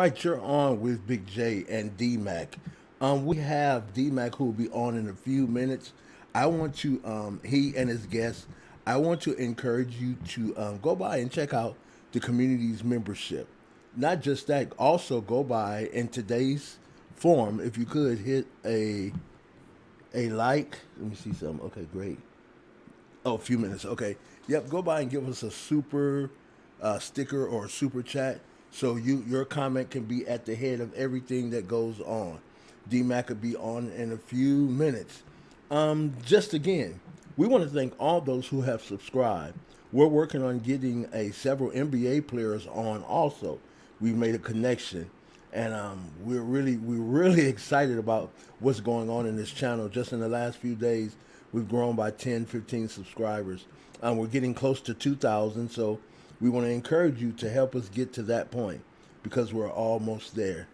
right, you're on with Big J and D Mack. We have D Mack who will be on in a few minutes. I want to, he and his guests, I want to encourage you to go by and check out the community's membership. Not just that, also go by in today's form. If you could hit a like. Let me see something. Okay, great. Oh, a few minutes. Okay. Yep. Go by and give us a super sticker or a super chat, so your comment can be at the head of everything that goes on. D Mac will be on in a few minutes. Just again, we want to thank all those who have subscribed. We're working on getting a several NBA players on. Also, we've made a connection, and we're really excited about what's going on in this channel. Just in the last few days, we've grown by 10, 15 subscribers. We're getting close to 2,000, so we want to encourage you to help us get to that point because we're almost there.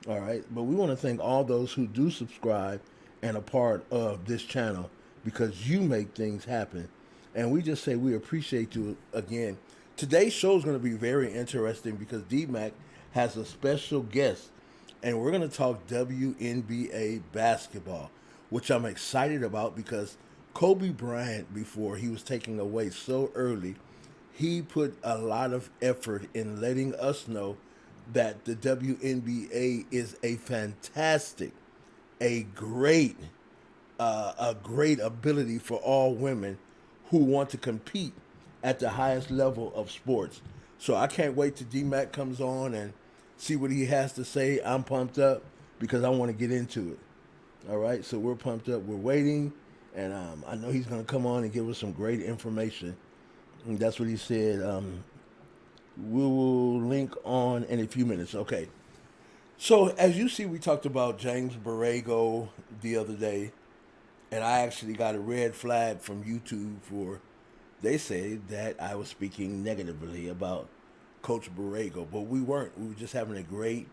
All right, but we want to thank all those who do subscribe and a part of this channel because you make things happen. And we just say we appreciate you again. Today's show is going to be very interesting because D Mac has a special guest, and we're going to talk WNBA basketball, which I'm excited about because Kobe Bryant, before he was taken away so early, he put a lot of effort in letting us know that the WNBA is a fantastic, a great ability for all women who want to compete at the highest level of sports. So I can't wait till D-Mac comes on and see what he has to say. I'm pumped up because I want to get into it. All right, so we're pumped up. We're waiting, and I know he's going to come on and give us some great information. And that's what he said. We will link on in a few minutes. Okay. So as you see, we talked about James Borrego the other day, and I actually got a red flag from YouTube for, they say that I was speaking negatively about Coach Borrego, but we weren't. We were just having a great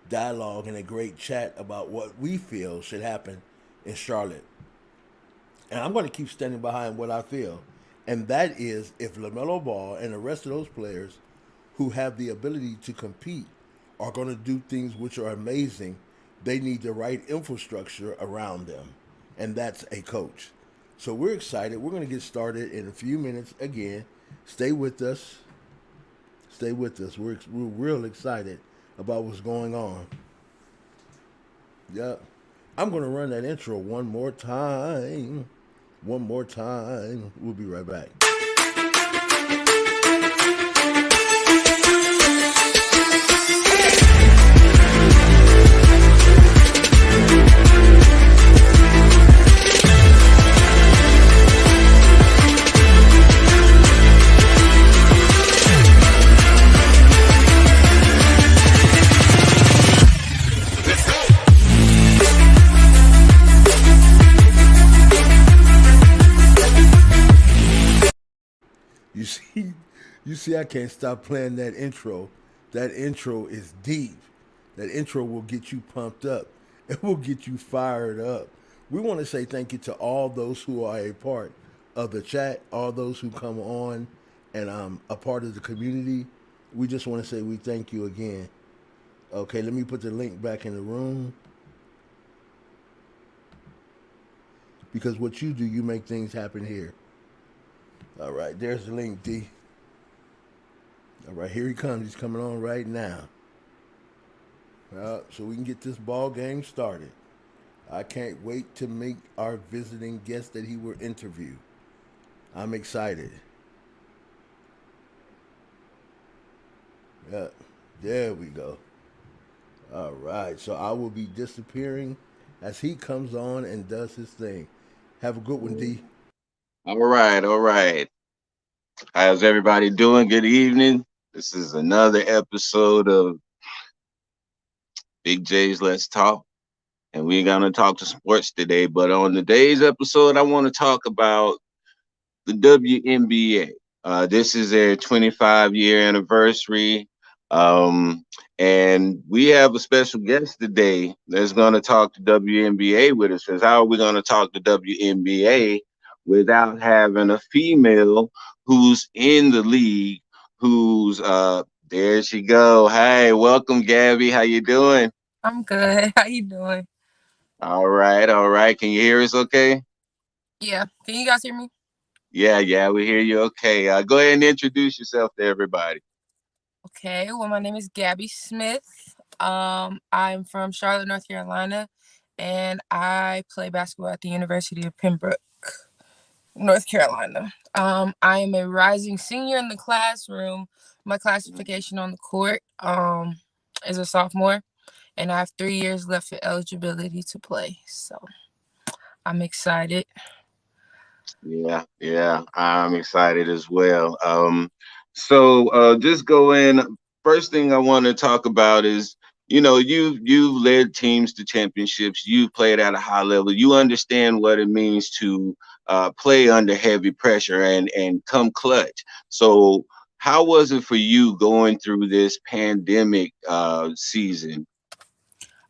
dialogue and a great chat about what we feel should happen in Charlotte. And I'm going to keep standing behind what I feel. And that is if LaMelo Ball and the rest of those players who have the ability to compete are going to do things which are amazing, they need the right infrastructure around them. And that's a coach. So we're excited. We're going to get started in a few minutes again. Stay with us. Stay with us. We're real excited about what's going on. Yep. I'm going to run that intro one more time. One more time. We'll be right back. You see, I can't stop playing that intro. That intro is deep. That intro will get you pumped up. It will get you fired up. We want to say thank you to all those who are a part of the chat, all those who come on and a part of the community. We just want to say we thank you again. Okay, let me put the link back in the room. Because what you do, you make things happen here. All right, there's the link, D. All right, here he comes. He's coming on right now. So we can get this ball game started. I can't wait to meet our visiting guest that he will interview. I'm excited. Yeah, there we go. All right, so I will be disappearing as he comes on and does his thing. Have a good one, D. All right, all right. How's everybody doing? Good evening. This is another episode of Big J's Let's Talk. And we're going to talk to sports today. But on today's episode, I want to talk about the WNBA. This is their 25-year anniversary. And we have a special guest today that's going to talk to WNBA with us. Because how are we going to talk to WNBA without having a female who's in the league, who's There she go. Hey, welcome, Gabby. How you doing? I'm good. How you doing? All right, all right. Can you hear us okay? Yeah. Can you guys hear me? Yeah, we hear you okay. Go ahead and introduce yourself to everybody. Okay. Well, my name is Gabby Smith. I'm from Charlotte, North Carolina, and I play basketball at the University of Pembroke, North Carolina. I am a rising senior in the classroom. My classification on the court is a sophomore, and I have 3 years left for eligibility to play. So I'm excited. Yeah, I'm excited as well. So just go in. First thing I want to talk about is, you've led teams to championships. You've played at a high level. You understand what it means to play under heavy pressure and come clutch. So how was it for you going through this pandemic season?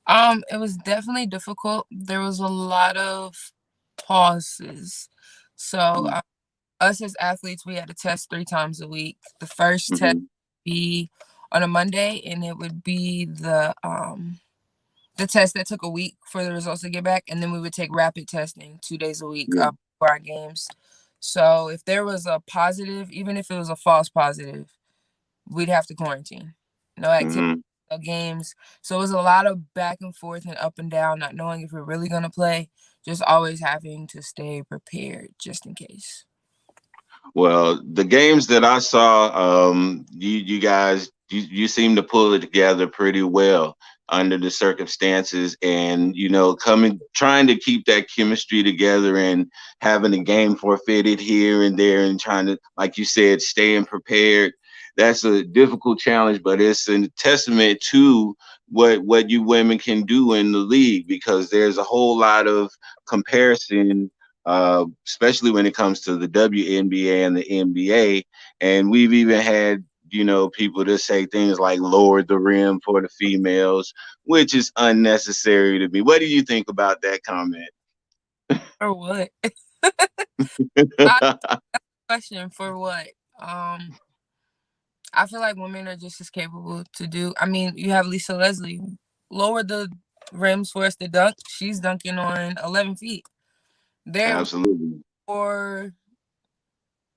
It was definitely difficult. There was a lot of pauses. So, us as athletes, we had to test 3 times a week. The first test Mm-hmm. would be on a Monday, and it would be the test that took a week for the results to get back, and then we would take rapid testing 2 days a week Yeah. for our games. So, if there was a positive, even if it was a false positive, we'd have to quarantine. No activity, Mm-hmm. no games. So it was a lot of back and forth and up and down, not knowing if we're really gonna play. Just always having to stay prepared just in case. Well, the games that I saw, you guys, you seem to pull it together pretty well under the circumstances, and coming trying to keep that chemistry together and having a game forfeited here and there, and trying to, like you said, staying prepared. That's a difficult challenge, but it's a testament to what you women can do in the league, because there's a whole lot of comparison, especially when it comes to the WNBA and the NBA. And we've even had, people to say things like lower the rim for the females, which is unnecessary to me. What do you think about that comment? For what? I question for what? Um, I feel like women are just as capable to do. I mean, you have Lisa Leslie lower the rims for us to dunk. She's dunking on 11 feet. There Absolutely. or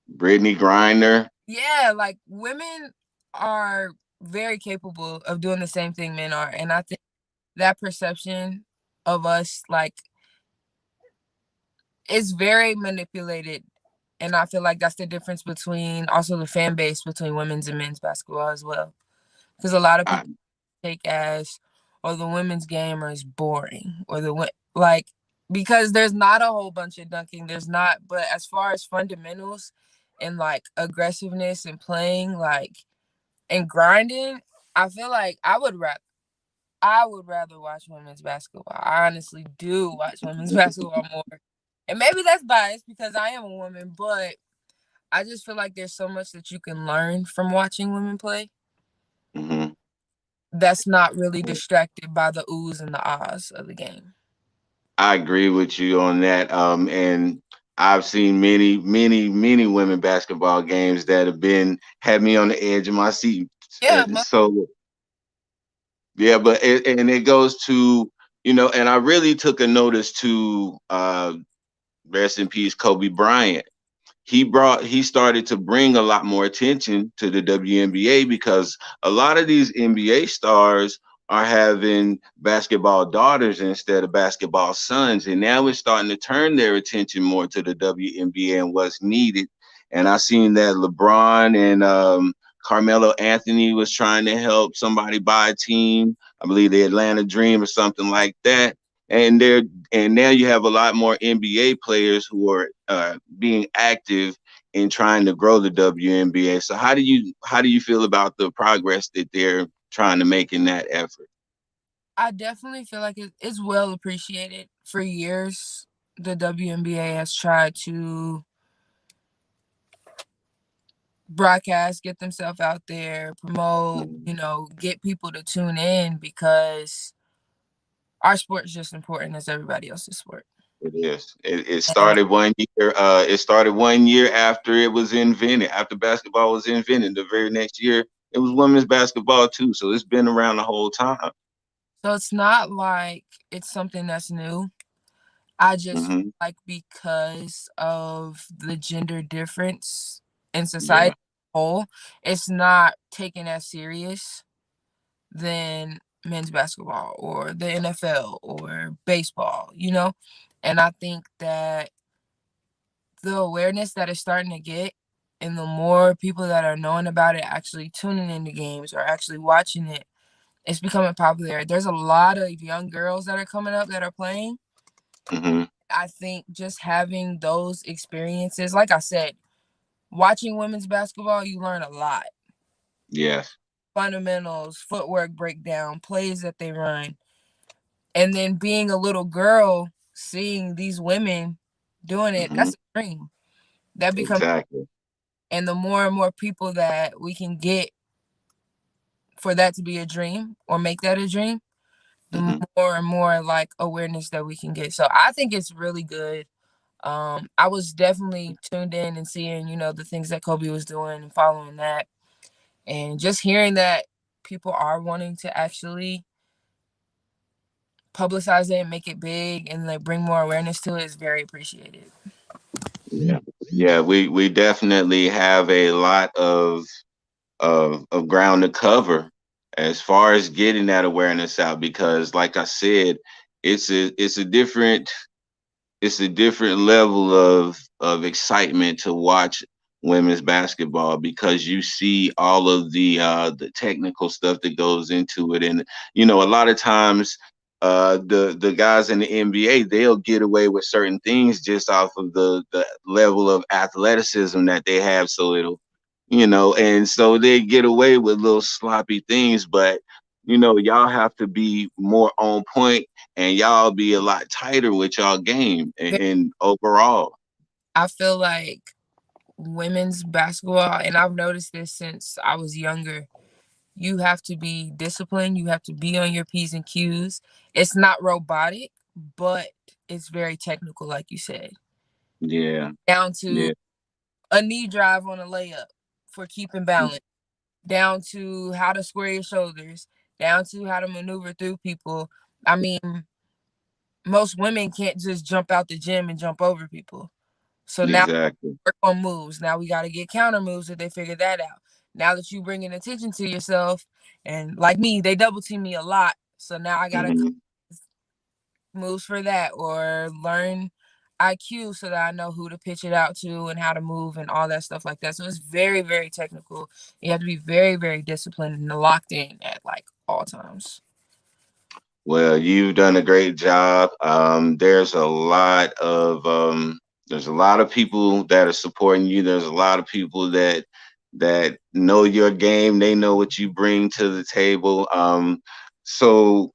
Brittany Griner. yeah, like women are very capable of doing the same thing men are, and I think that perception of us like it's very manipulated, and I feel like that's the difference between also the fan base between women's and men's basketball as well, because a lot of I, people take as or the women's game is boring or like because there's not a whole bunch of dunking, there's not, but as far as fundamentals and like aggressiveness and playing like and grinding, I feel like I would rather watch women's basketball. I honestly do watch women's basketball more. And maybe that's biased because I am a woman, but I just feel like there's so much that you can learn from watching women play mhm. that's not really distracted by the oohs and the ahs of the game. I agree with you on that. And I've seen many women basketball games that have been had me on the edge of my seat. Yeah, So yeah, but and it goes to, and I really took a notice to, rest in peace, Kobe Bryant. He started to bring a lot more attention to the WNBA, because a lot of these NBA stars are having basketball daughters instead of basketball sons, and now it's starting to turn their attention more to the WNBA and what's needed. And I seen that LeBron and Carmelo Anthony was trying to help somebody buy a team. I believe the Atlanta Dream or something like that. And they're and now you have a lot more NBA players who are being active in trying to grow the WNBA. So how do you feel about the progress that they're trying to make in that effort? I definitely feel like it's well appreciated. For years, the WNBA has tried to broadcast, get themselves out there, promote, Mhm. get people to tune in because our sport is just important as everybody else's sport. It is. It And started one year. It started one year after it was invented. After basketball was invented, the very next year it was women's basketball too. So it's been around the whole time. So it's not like it's something that's new. I just feel Hmm. like because of the gender difference in society Yeah. as a whole, it's not taken as serious than men's basketball or the NFL or baseball, you know? And I think that the awareness that it's starting to get and the more people that are knowing about it, actually tuning into games or actually watching it, it's becoming popular. There's a lot of young girls that are coming up that are playing. Hmm. I think just having those experiences, like I said, watching women's basketball, you learn a lot. Yes. Fundamentals, footwork breakdown, plays that they run. And then being a little girl, seeing these women doing it, Hmm. that's a dream. That becomes, Exactly. and the more and more people that we can get for that to be a dream or make that a dream, the Hmm. more and more like awareness that we can get. So I think it's really good. I was definitely tuned in and seeing, the things that Kobe was doing and following that. And just hearing that people are wanting to actually publicize it and make it big and like bring more awareness to it is very appreciated. Yeah. Yeah. We definitely have a lot of ground to cover as far as getting that awareness out because like I said, it's a different level of excitement to watch women's basketball because you see all of the technical stuff that goes into it, and a lot of times the guys in the NBA, they'll get away with certain things just off of the level of athleticism that they have, so and so they get away with little sloppy things, but y'all have to be more on point and y'all be a lot tighter with y'all game and overall. I feel like women's basketball, and I've noticed this since I was younger, you have to be disciplined. You have to be on your P's and Q's. It's not robotic, but it's very technical, like you said, Yeah, down to yeah, a knee drive on a layup for keeping balance, down to how to square your shoulders, down to how to maneuver through people. I mean, most women can't just jump out the gym and jump over people. So now exactly. work on moves. Now we got to get counter moves if they figure that out. Now that you bringing attention to yourself, and like me, they double team me a lot. So now I got to Hmm. moves for that or learn IQ so that I know who to pitch it out to and how to move and all that stuff like that. So it's very, very technical. You have to be very, very disciplined and locked in at like all times. Well, you've done a great job. There's a lot of people that are supporting you. There's a lot of people that know your game. They know what you bring to the table. So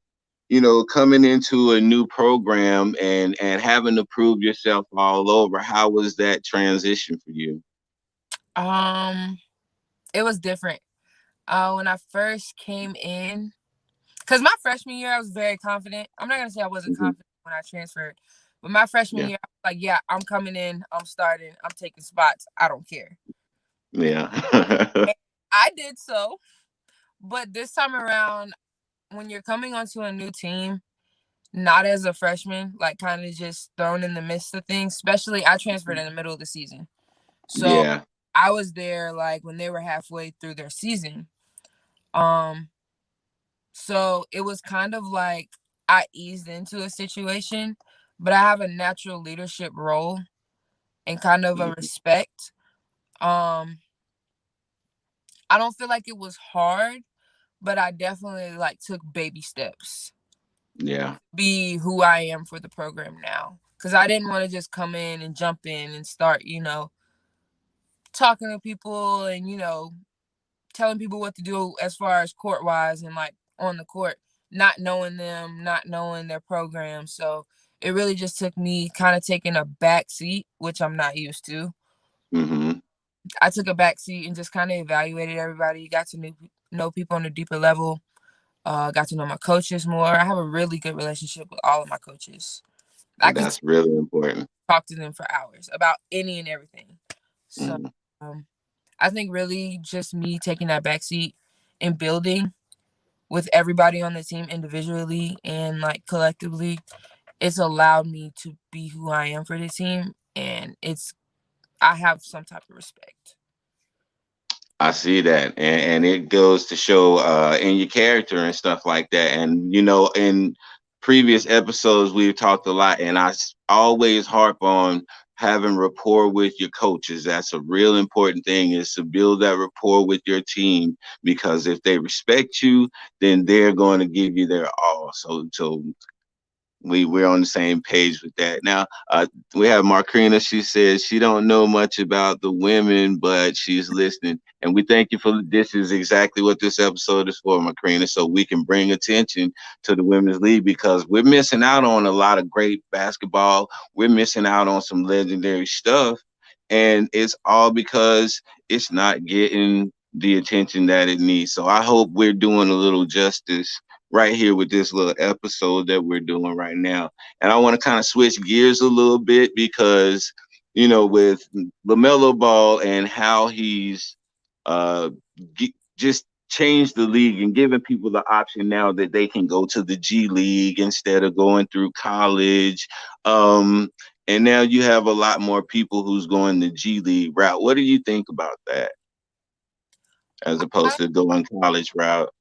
coming into a new program and having to prove yourself all over, how was that transition for you? Um, it was different. When I first came in, because my freshman year, I was very confident. I'm not going to say I wasn't Hmm. confident when I transferred, but my freshman Yeah, year, I was like, yeah, I'm coming in, I'm starting, I'm taking spots. I don't care. yeah. And I did so. But this time around, when you're coming onto a new team, not as a freshman, like kind of just thrown in the midst of things, especially I transferred in the middle of the season. So Yeah. I was there like when they were halfway through their season. Um, So it was kind of like I eased into a situation, but I have a natural leadership role and kind of a Mhm. respect. Um, I don't feel like it was hard, but I definitely like took baby steps. Yeah. Be who I am for the program now. Cause I didn't want to just come in and jump in and start, talking to people and, telling people what to do as far as court wise and like on the court, not knowing them, not knowing their program. So it really just took me kind of taking a back seat, which I'm not used to. Hmm. I took a back seat and just kind of evaluated everybody, got to know people on a deeper level, got to know my coaches more. I have a really good relationship with all of my coaches. I could That's really important. talk to them for hours about any and everything. So Mhm. um, I think really just me taking that back seat and building with everybody on the team individually and like collectively, it's allowed me to be who I am for the team, and I have some type of respect. I see that, and it goes to show in your character and stuff like that. And in previous episodes, we've talked a lot, and always harp on having rapport with your coaches. That's a real important thing, is to build that rapport with your team, because if they respect you, then they're going to give you their all. So we're on the same page with that. Now, we have Markrina. She says she don't know much about the women, but she's listening. And we thank you for this. Is exactly what this episode is for, Markrina, so we can bring attention to the women's league, because we're missing out on a lot of great basketball. We're missing out on some legendary stuff, and it's all because it's not getting the attention that it needs. So I hope we're doing a little justice right here with this little episode that we're doing right now. And I want to kind of switch gears a little bit, because, with LaMelo Ball and how he's uh, just changed the league and giving people the option now that they can go to the G League instead of going through college. And now you have a lot more people who's going the G League route. What do you think about that, as opposed to going college route?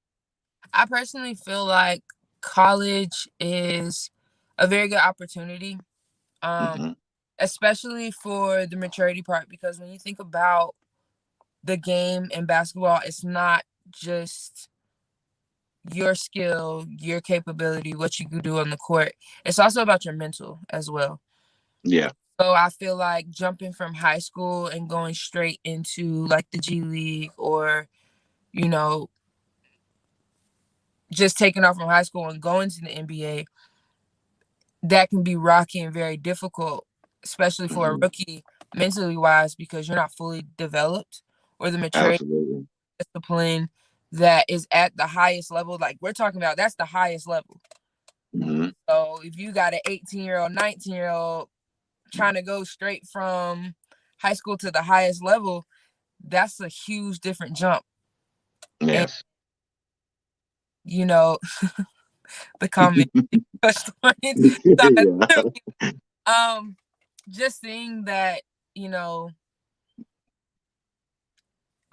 I personally feel like college is a very good opportunity, Mm-hmm. especially for the maturity part, because when you think about the game in basketball, it's not just your skill, your capability, what you can do on the court. It's also about your mental as well. Yeah. So I feel like jumping from high school and going straight into like the G League, or, you know, just taking off from high school and going to the NBA, that can be rocky and very difficult, especially for a Mm-hmm. rookie mentally wise, because you're not fully developed, or the maturity Absolutely. discipline that is at the highest level. Like we're talking about, that's the highest level. Mm-hmm. So if you got an 18-year-old, 19-year-old trying to go straight from high school to the highest level, that's a huge different jump. And, Yes. you know, the comment touched on it. Yeah. Just seeing that, you know,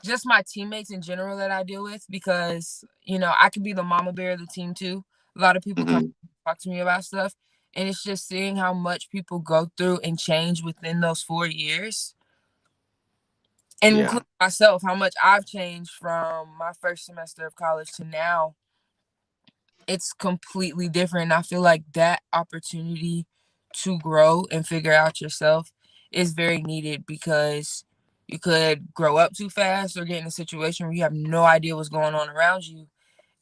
just my teammates in general that I deal with, because, I could be the mama bear of the team too. A lot of people come Mm-hmm. talk to me about stuff, and it's just seeing how much people go through and change within those 4 years, and Yeah. including myself, how much I've changed from my first semester of college to now. It's completely different. I feel like that opportunity to grow and figure out yourself is very needed, because you could grow up too fast or get in a situation where you have no idea what's going on around you,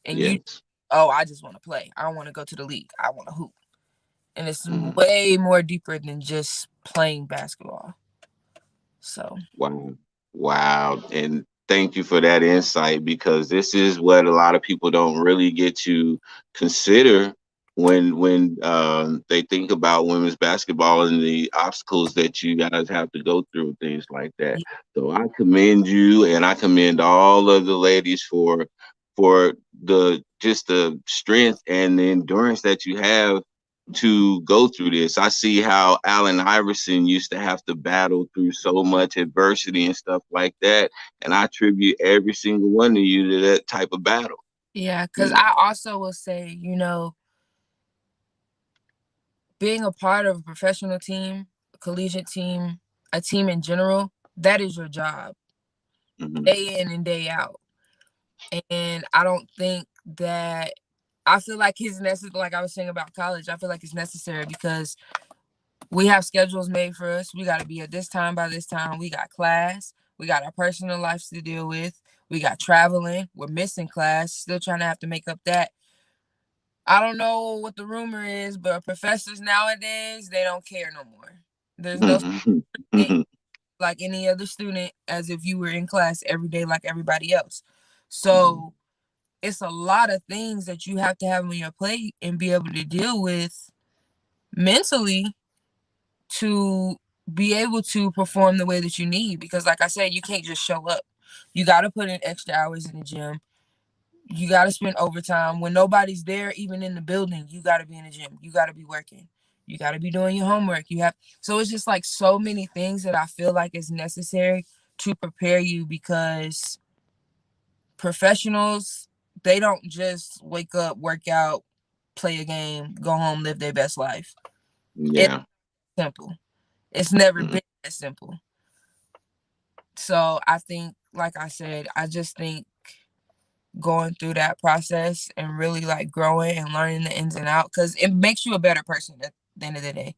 and Yes. I just want to play. I want to go to the league. I want to hoop. And it's Mm-hmm. way more deeper than just playing basketball. So, Wow. Wow. And thank you for that insight, because this is what a lot of people don't really get to consider when they think about women's basketball and the obstacles that you guys have to go through, things like that. yeah, So I commend you, and I commend all of the ladies for the strength and the endurance that you have to go through this. I see how Allen Iverson used to have to battle through so much adversity and stuff like that. And I attribute every single one of you to that type of battle. yeah, because You know? I also will say, being a part of a professional team, a collegiate team, a team in general, that is your job Mm-hmm. day in and day out. And I don't think that, I feel like it's necessary. Like I was saying about college, I feel like it's necessary because we have schedules made for us. We got to be at this time by this time. We got class. We got our personal lives to deal with. We got traveling. We're missing class. Still trying to have to make up that. I don't know what the rumor is, but professors nowadays, they don't care no more. There's no Mm-hmm. thing Mm-hmm. like any other student, as if you were in class every day like everybody else. So it's a lot of things that you have to have on your plate and be able to deal with mentally to be able to perform the way that you need. Because like I said, you can't just show up. You got to put in extra hours in the gym. You got to spend overtime. When nobody's there, even in the building, you got to be in the gym. You got to be working. You got to be doing your homework. So it's just like so many things that I feel like is necessary to prepare you, because professionals, they don't just wake up, work out, play a game, go home, live their best life. It's Yeah. simple. It's never Mhm. been that simple. So I think, like I said, I just think going through that process and really like growing and learning the ins and outs, because it makes you a better person at the end of the day.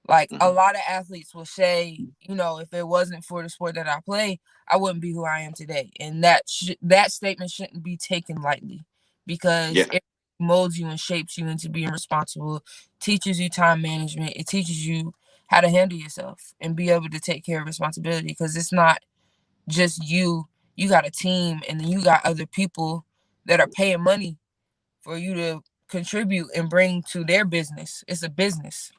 Like a Mhm. lot of athletes will say, if it wasn't for the sport that I play, I wouldn't be who I am today. And that statement shouldn't be taken lightly, because Yeah. it molds you and shapes you into being responsible, teaches you time management. It teaches you how to handle yourself and be able to take care of responsibility, because it's not just you got a team, and then you got other people that are paying money for you to contribute and bring to their business. It's a business.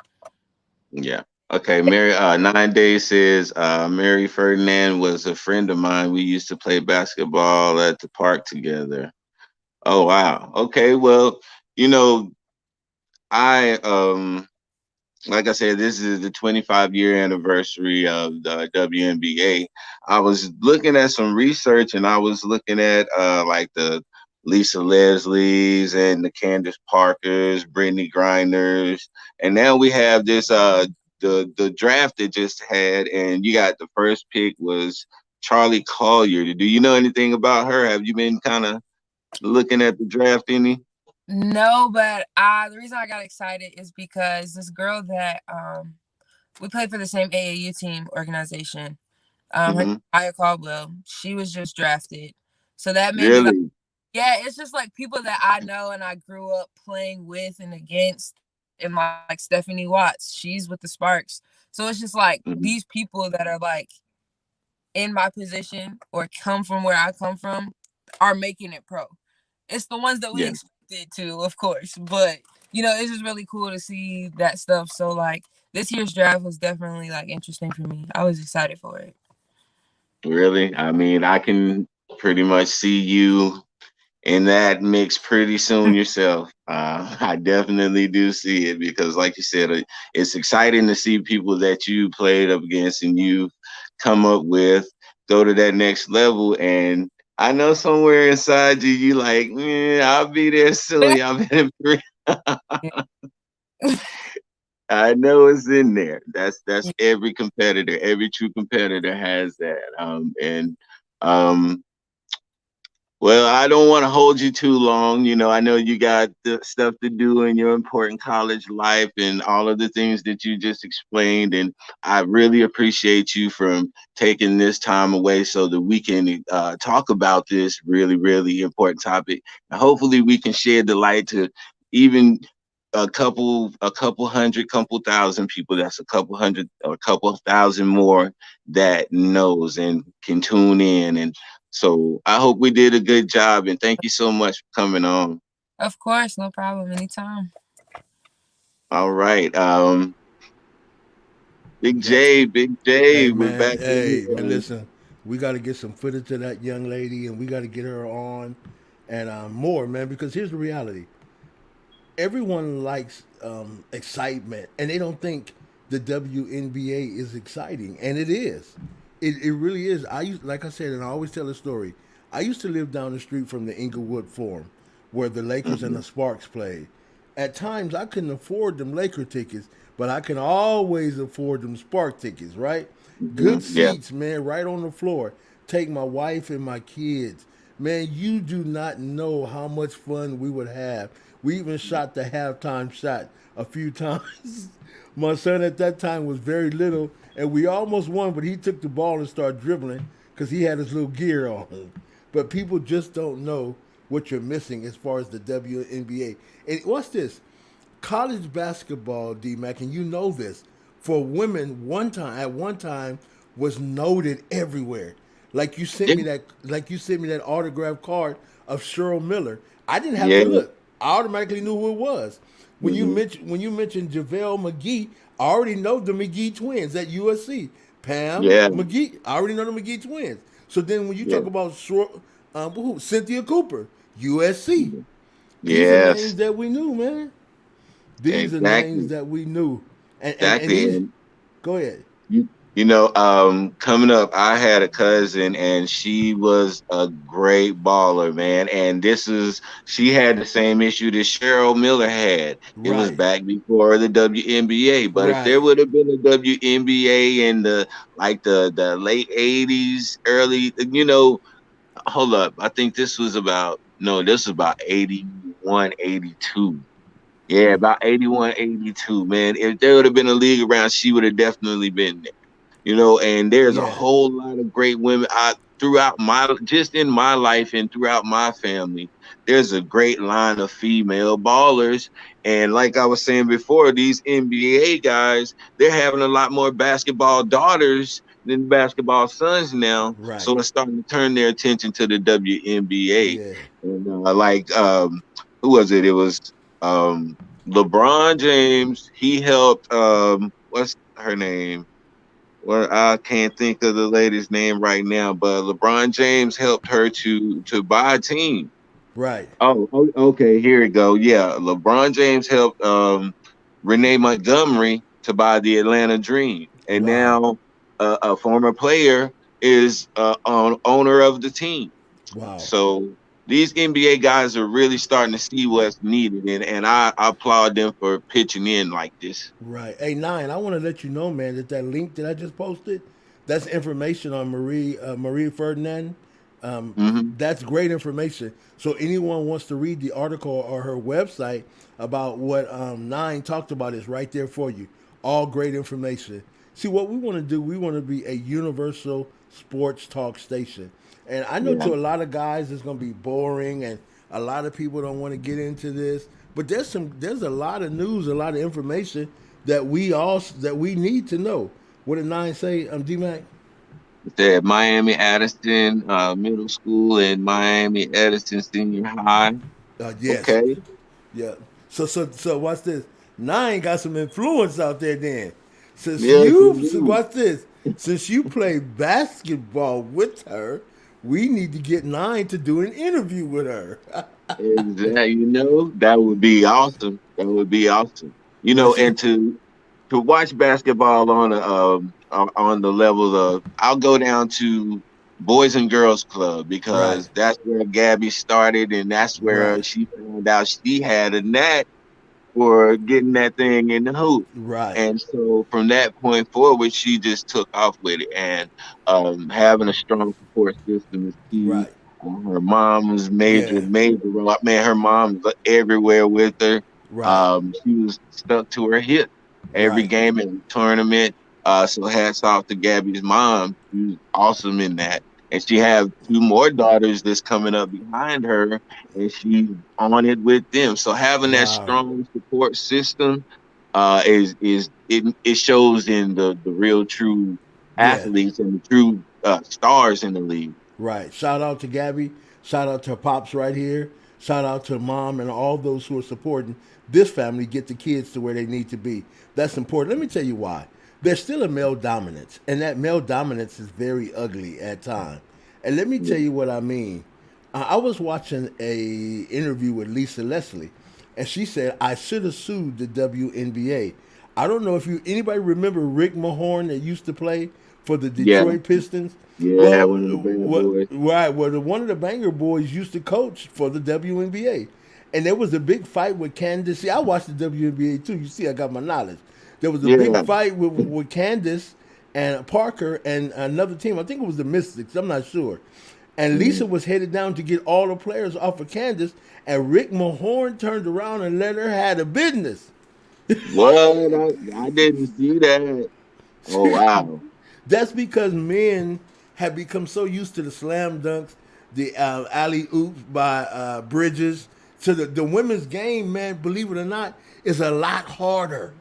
Yeah. Okay, Mary 9 Days says Mary Ferdinand was a friend of mine. We used to play basketball at the park together. Oh wow. Okay, well, you know, I like I said, this is the 25-year anniversary of the WNBA. I was looking at some research, and I was looking at like the Lisa Leslie's and the Candace Parkers, Brittany Grinders, and now we have this the draft that just had, and you got the first pick was Charlie Collier. Do you know anything about her? Have you been kind of looking at the draft any? No, but the reason I got excited is because this girl that we played for the same AAU team organization. Her name Hmm. is Aya Caldwell. She was just drafted. So that made me like, Really? yeah, it's just like people that I know and I grew up playing with and against, and like Stephanie Watts, she's with the Sparks. So it's just like Hmm. these people that are like in my position or come from where I come from are making it pro. It's the ones that we Yeah. expected to, of course, but it's just really cool to see that stuff. So like this year's draft was definitely like interesting for me. I was excited for it. Really? I mean, I can pretty much see you in that mix pretty soon yourself. I definitely do see it because, like you said, it's exciting to see people that you played up against and you come up with go to that next level. And I know somewhere inside you, you like, I'll be there soon. Y'all been in I know it's in there. That's every competitor. Every true competitor has that. And um, well, I don't want to hold you too long. I know you got the stuff to do in your important college life and all of the things that you just explained. And I really appreciate you from taking this time away so that we can talk about this really, really important topic. And hopefully, we can shed the light to even a couple hundred, couple thousand people. That's a couple hundred or a couple thousand more that knows and can tune in. And so I hope we did a good job, and thank you so much for coming on. Of course, no problem. Anytime. All right. Yes. Big Hey J, we're man, back hey man, in. listen, we got to get some footage of that young lady, and we got to get her on, and more, man. Because here's the reality: everyone likes excitement, and they don't think the WNBA is exciting, and it is. It really is. Like I said, and I always tell a story. I used to live down the street from the Inglewood Forum, where the Lakers and Mhm. the Sparks played. At times, I couldn't afford them Laker tickets, but I can always afford them Spark tickets. Right? Good Yeah. seats, man, right on the floor. Take my wife and my kids. Man, you do not know how much fun we would have. We even shot the halftime shot a few times. My son at that time was very little, and we almost won, but he took the ball and started dribbling because he had his little gear on. But people just don't know what you're missing as far as the WNBA. And what's this? College basketball, D Mack, and you know this, for women at one time was noted everywhere. Yeah. Like you sent me that autographed card of Cheryl Miller. I didn't have to Yeah. look. I automatically knew who it was. Hmm. When you mentioned JaVale McGee, I already know the McGee twins at USC. Pam Yeah. McGee, I already know the McGee twins. So then when you Yeah. talk about Cynthia Cooper, USC. These are names Yes, that we knew, man. These are names exactly, that we knew. And exactly. these, And go ahead. coming up, I had a cousin, and she was a great baller, man. And she had the same issue that Cheryl Miller had. It was Right, back before the WNBA. But if there right. would have been a WNBA in the late '80s, early, hold up, I think this was about no, this was about 81, 82. Yeah, about 81, 82, man. If there would have been a league around, she would have definitely been there. And there's a Yeah, whole lot of great women throughout just in my life and throughout my family. There's a great line of female ballers. And like I was saying before, these NBA guys, they're having a lot more basketball daughters than basketball sons now. right. So they're starting to turn their attention to the WNBA. Yeah, And who was it? It was um, LeBron James. He helped what's her name? Well, I can't think of the lady's name right now, but LeBron James helped her to buy a team. right. Okay, here we go. Yeah, LeBron James helped Renee Montgomery to buy the Atlanta Dream, and Wow, now a former player is owner of the team. wow. So these NBA guys are really starting to see what's needed, and I applaud them for pitching in like this. Right. Hey, Nine, I want to let you know, man, that link that I just posted, that's information on Marie Ferdinand. Hmm. That's great information. So anyone wants to read the article or her website about what Nine talked about is right there for you. All great information. See, what we want to do, we want to be a universal sports talk station. And I know Yeah. to a lot of guys it's going to be boring and a lot of people don't want to get into this. But there's a lot of news, a lot of information that we need to know. What did Nine say, D Mac? Said Miami Addison Middle School and Miami Addison Senior High. Yes. Okay. Yeah. So watch this. Nine got some influence out there then. Yes, indeed. Watch this. Since you play basketball with her, we need to get Nine to do an interview with her. Exactly. That would be awesome. That would be awesome. Well, see, And to watch basketball on the level of, I'll go down to Boys and Girls Club right, because that's where Gabby started, and that's where right, she found out she had a knack for getting that thing in the hoop. right, And so from that point forward, she just took off with it. And having a strong support system is key. right. Her mom was major, Yeah, major role. Man, her mom was everywhere with her. right, She was stuck to her hip every right, game in the tournament. So hats off to Gabby's mom. She was awesome in that. And she have two more daughters that's coming up behind her, and she's on it with them. So having that wow. strong support system it shows in the real true Yeah, athletes and the true stars in the league. right. Shout out to Gabby. Shout out to her pops right here. Shout out to mom and all those who are supporting this family get the kids to where they need to be. That's important. Let me tell you why. There's still a male dominance, and that male dominance is very ugly at times. And let me tell Yeah. you what I mean. I was watching a interview with Lisa Leslie, and she said I should have sued the WNBA. I don't know if anybody remember Rick Mahorn that used to play for the Yeah, Detroit Pistons. yeah, Well, one of the bad what boys. right? Well, one of the Banger boys used to coach for the WNBA, and there was a big fight with Candace. See, I watched the WNBA too. You see, I got my knowledge. There was a big Yeah. fight with Candace and Parker and another team. I think it was the Mystics. I'm not sure. And Lisa Mhm. was headed down to get all the players off of Candace, and Rick Mahorn turned around and let her have the business. What? I didn't see that. Oh wow. That's because men have become so used to the slam dunks, the alley oops by Bridges, to the women's game. Man, believe it or not, is a lot harder.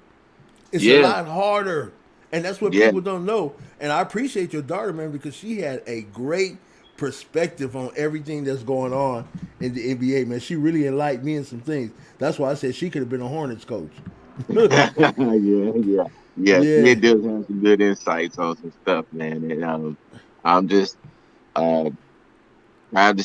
It's a Yeah, lot harder, and that's what yeah. people don't know. And I appreciate your daughter, man, because she had a great perspective on everything that's going on in the NBA. Man, she really enlightened me in some things. That's why I said she could have been a Hornets coach. Yeah, yeah, yeah. She Yeah, does have some good insights on some stuff, man. And I'm just uh proud to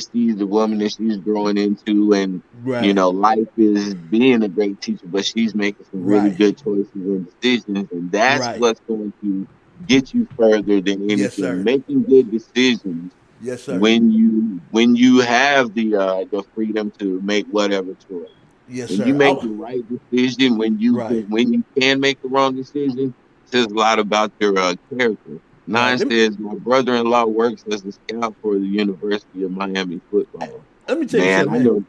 see the woman that she's growing into, and Right. life is being a great teacher, but she's making some really Right. good choices and decisions, and that's Right. what's going to get you further than Yes, anything. sir. Making good decisions Yes, sir. when you have the freedom to make whatever choice. Yes, When you sir. make the right decision, Right. when you can make the wrong decision, says a lot about your character. Right. Nine says my brother-in-law works as a scout for the University of Miami football. Let me tell you Man, something, I man. know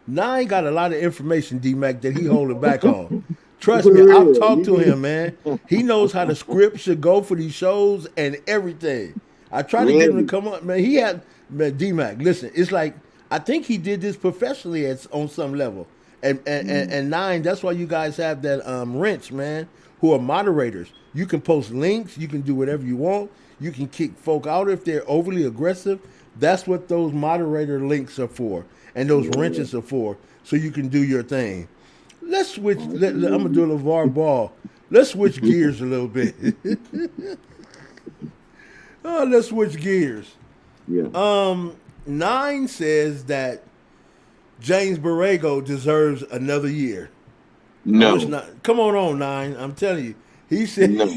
Nine got a lot of information, D Mac, that he holding back on. Trust me, for I've real. talked You to him, need man. He knows how the script should go for these shows and everything. I try to get him to really. come up, man. He had man, D Mac. Listen, it's like I think he did this professionally on some level. Mm, And Nine, that's why you guys have that wrench, man, who are moderators. You can post links, you can do whatever you want. You can kick folk out if they're overly aggressive. That's what those moderator links are for, and those yeah, wrenches are for, so you can do your thing. Let's switch. I'm gonna absolutely. do a LeVar Ball. Let's switch gears a little bit. Let's switch gears. Yeah. Nine says that James Borrego deserves another year. I wish No, not. Come on, Nine. I'm telling you. He said, no.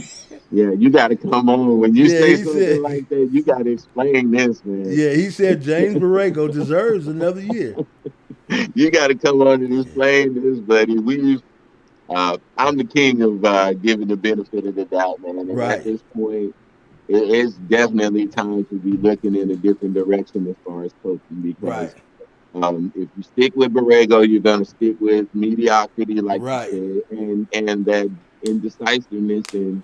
Yeah, you got to come on. When you yeah, say he something said, like that, you got to explain this, man. yeah, he said James Borrego deserves another year. You got to come on and explain this, buddy. I'm the king of giving the benefit of the doubt, man. And at Right, this point, it's definitely time to be looking in a different direction as far as coaching right, because if you stick with Borrego, you're gonna stick with mediocrity, like you right. said, and that indecisiveness, and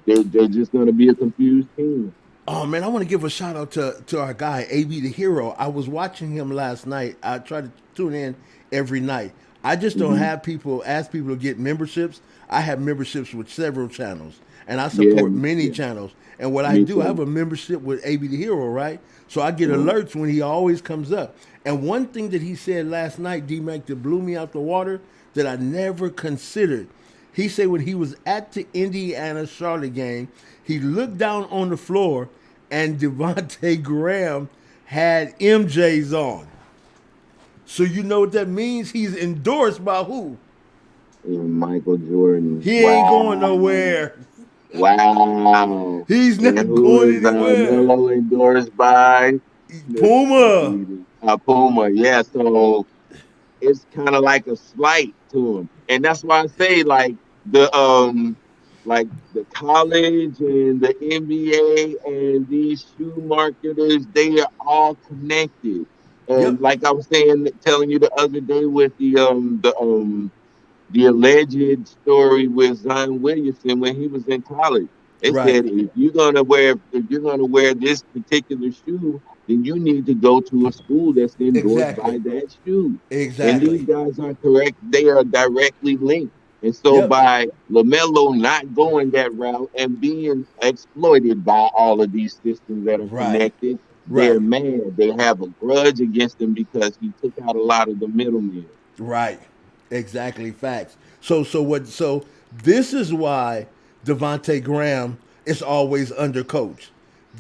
they're just gonna be a confused team. Oh man, I want to give a shout out to our guy AB the Hero. I was watching him last night. I try to tune in every night. I just don't Hmm. have people ask people to get memberships. I have memberships with several channels, and I Yeah, support many yeah, channels. And what I me do, I have too. a membership with AB the Hero, right? So I get Uh-huh. alerts when he always comes up. And one thing that he said last night, D Mac, that blew me out the water that I never considered. He said when he was at the Indiana Charlotte game, he looked down on the floor and Devontae Graham had MJ's on. So you know what that means? He's endorsed by who? And Michael Jordan. He ain't going Wow. nowhere. Wow. He's And not who going is anywhere. Melo endorsed by? Let's Puma. see. Puma. Yeah, so it's kind of like a slight to him. And that's why I say like the college and the NBA and these shoe marketers, they are all connected. And Yep. like I was saying, telling you the other day with the alleged story with Zion Williamson when he was in college. They Right. said if you're gonna wear this particular shoe, then you need to go to a school that's endorsed by Exactly. that shoe. And these Exactly. guys are correct; they are directly linked. And so Yep. by LaMelo not going that route and being exploited by all of these systems that are Right. connected, they're Right. mad. They have a grudge against him because he took out a lot of the middlemen. Right. Exactly. Facts. So this is why Devontae Graham is always under coach.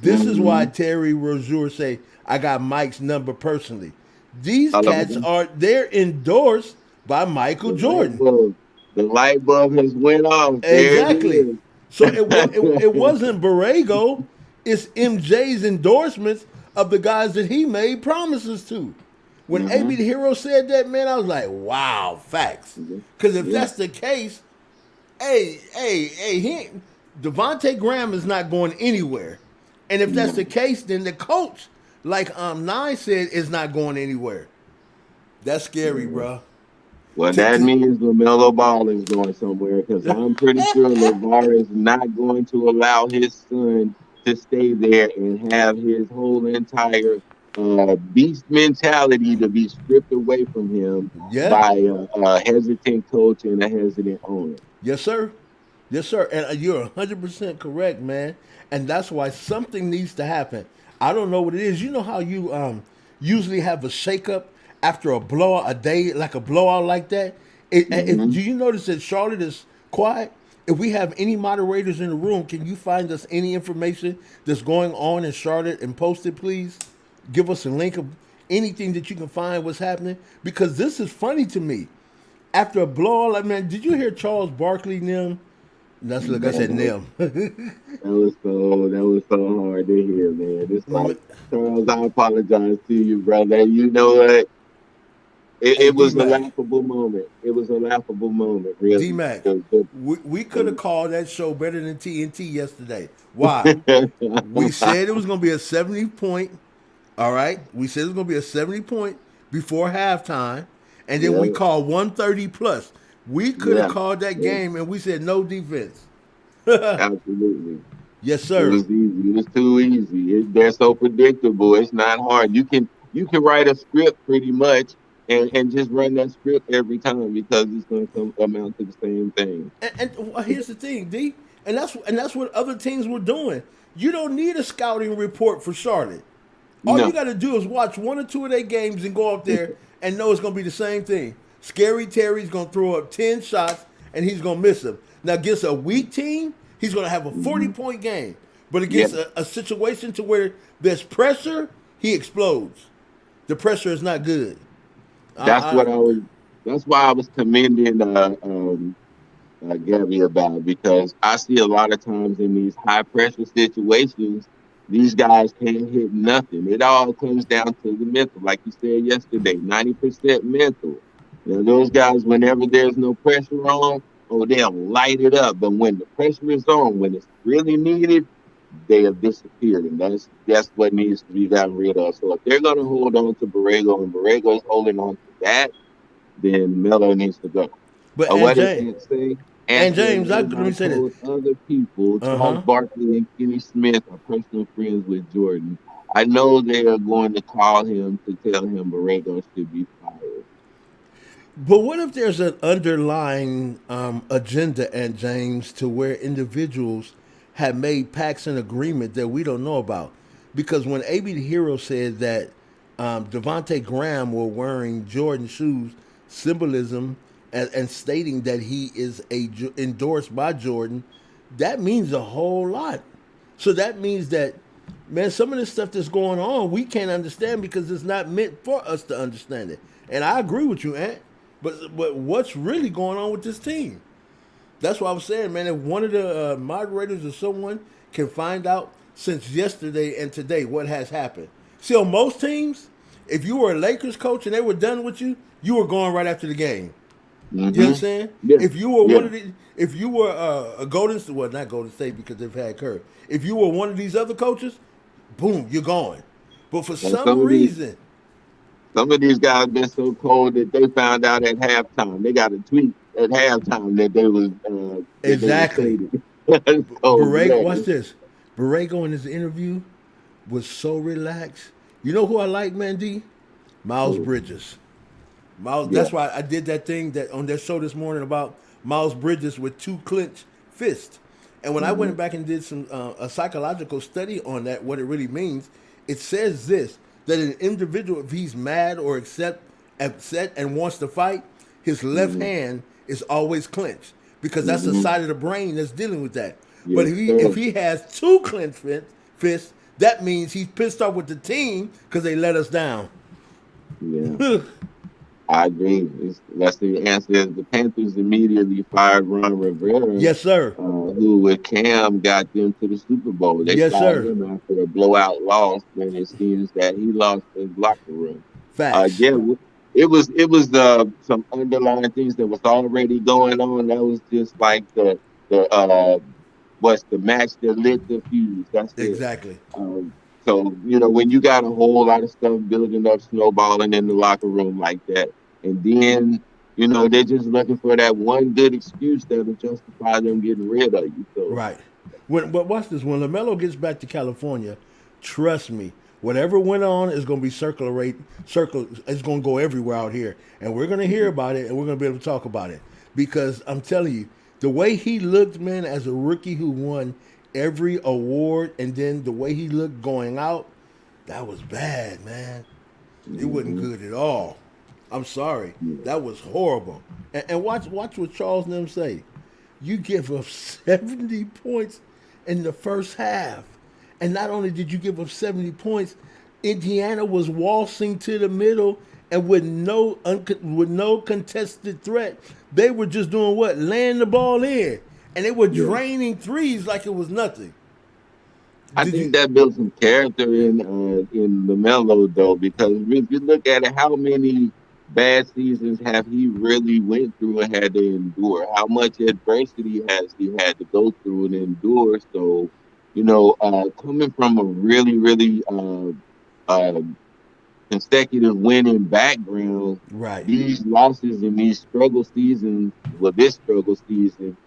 This is why Mm-hmm. Terry Rozier say, I got Mike's number personally. These All of cats them. are they're endorsed by Michael The light Jordan. bulb. The light bulb has went off. There it Exactly. is. So it wasn't Borrego, it's MJ's endorsements of the guys that he made promises to. When AB Mm-hmm. the Hero said that, man, I was like, wow, facts. Yeah. Because if Yeah. that's the case, Devontae Graham is not going anywhere. And if that's the No. case, then the coach, like Nine said, is not going anywhere. That's scary, Yeah. bro. Well, that means LaMelo Ball is going somewhere because I'm pretty sure LeVar is not going to allow his son to stay there and have his whole entire beast mentality to be stripped away from him Yeah. by a hesitant coach and a hesitant owner. Yes, sir. Yes, sir. And you're 100% correct, man. And that's why something needs to happen. I don't know what it is. You know how you usually have a shakeup after a blowout, a day like a blowout like that? Hmm. Do you notice that Charlotte is quiet? If we have any moderators in the room, can you find us any information that's going on in Charlotte and post it, please? Give us a link of anything that you can find what's happening because this is funny to me. After a blowout, like man, did you hear Charles Barkley Nim? That's look, I said Man, Nim. that was so hard to hear, man. It's like Charles, I apologize to you, brother. You know what? Hey It D was a Mac, laughable moment. It was a laughable moment, D really. Mac, The- we could have called that show better than TNT yesterday. Why? We said it was going to be a 70 point. All right, we said it was going to be a 70 point before halftime, and then we yeah, called 130 plus. We could have yeah, called that yeah, game, and we said no defense. absolutely. Yes, It sir. was easy. It was too easy. They're so predictable. It's not hard. You can write a script pretty much and just run that script every time because it's going to come amount to the same thing. And here's the thing, D, and that's what other teams were doing. You don't need a scouting report for Charlotte. All you No. got to do is watch one or two of their games and go up there and know it's going to be the same thing. Scary Terry's going to throw up 10 shots and he's going to miss them. Now, against a weak team, he's going to have a 40-point game. But Yeah. against a situation to where there's pressure, he explodes. The pressure is not good. That's I, what I was. That's why I was commending Gabby about because I see a lot of times in these high pressure situations, these guys can't hit nothing. It all comes down to the mental, like you said yesterday, 90% mental. You know, those guys, whenever there's no pressure on, oh, they'll light it up. But when the pressure is on, when it's really needed, they have disappeared, and that's what needs to be gotten rid of. So if they're going to hold on to Borrego, and Borrego is holding on to that, then Melo needs to go. but What did Ant say? Ant And said, James, as let I me say this. told other people, Uh Charles huh. Barkley and Kenny Smith are personal friends with Jordan. I know they are going to call him to tell him Borrego should be fired. But what if there's an underlying agenda, and James, to where individuals have made pacts and agreement that we don't know about? Because when AB the Hero said that Devontae Graham were wearing Jordan shoes, symbolism and stating that he is endorsed by Jordan, that means a whole lot. So that means that, man, some of this stuff that's going on, we can't understand because it's not meant for us to understand it. And I agree with you, Ant. But what's really going on with this team? That's what I was saying, man. If one of the moderators or someone can find out since yesterday and today what has happened. See, on most teams, if you were a Lakers coach and they were done with you, you were going right after the game. You Mm-hmm. understand? Yeah, If you were one yeah. of the, if you were a Golden State, well, not Golden State because they've had Curry. If you were one of these other coaches, boom, you're going. But for And some reason, some of these guys been so cold that they found out at halftime. They got a tweet at halftime that they was exactly. traded. That's cold Borrego, watch blooded. this. Borrego in his interview was so relaxed. You know who I like, Mandy? Miles So, Bridges. Miles. yeah. That's why I did that thing that on their show this morning about Miles Bridges with two clenched fists. And when I Mm-hmm. went back and did some a psychological study on that, what it really means, it says this: that an individual, if he's mad or upset and wants to fight, his left Mm-hmm. hand is always clenched because that's the Mm-hmm. side of the brain that's dealing with that. But Yes, if sir. he has two clenched fists, that means he's pissed off with the team because they let us down. Yeah. I agree. That's the answer. The Panthers immediately fired Ron Rivera, Yes, sir. who with Cam got them to the Super Bowl. They Yes, fired sir. him after a blowout loss when it seems that he lost his locker room. Facts. Yeah, it was some underlying things that was already going on. That was just like the what's the match that lit the fuse. That's it. Exactly. So, when you got a whole lot of stuff building up, snowballing in the locker room like that, and then, they're just looking for that one good excuse that'll justify them getting rid of you. So, Right. But watch this. When LaMelo gets back to California, trust me, whatever went on is going to be circle. It's going to go everywhere out here, and we're going to hear about it, and we're going to be able to talk about it because I'm telling you, the way he looked, man, as a rookie who won every award, and then the way he looked going out, that was bad, man. It wasn't mhm, good at all. I'm sorry. yeah. That was horrible. And watch what Charles and them say. You give up 70 points in the first half. And not only did you give up 70 points, Indiana was waltzing to the middle and with no contested threat. They were just doing what? Laying the ball in. And they were Yeah. draining threes like it was nothing. I Did you? think that built some character in LaMelo though, because if you look at it, how many bad seasons have he really went through and had to endure? How much adversity has he had to go through and endure? So, coming from a really uh, consecutive winning background, Right. these losses and these struggle seasons, well, this struggle season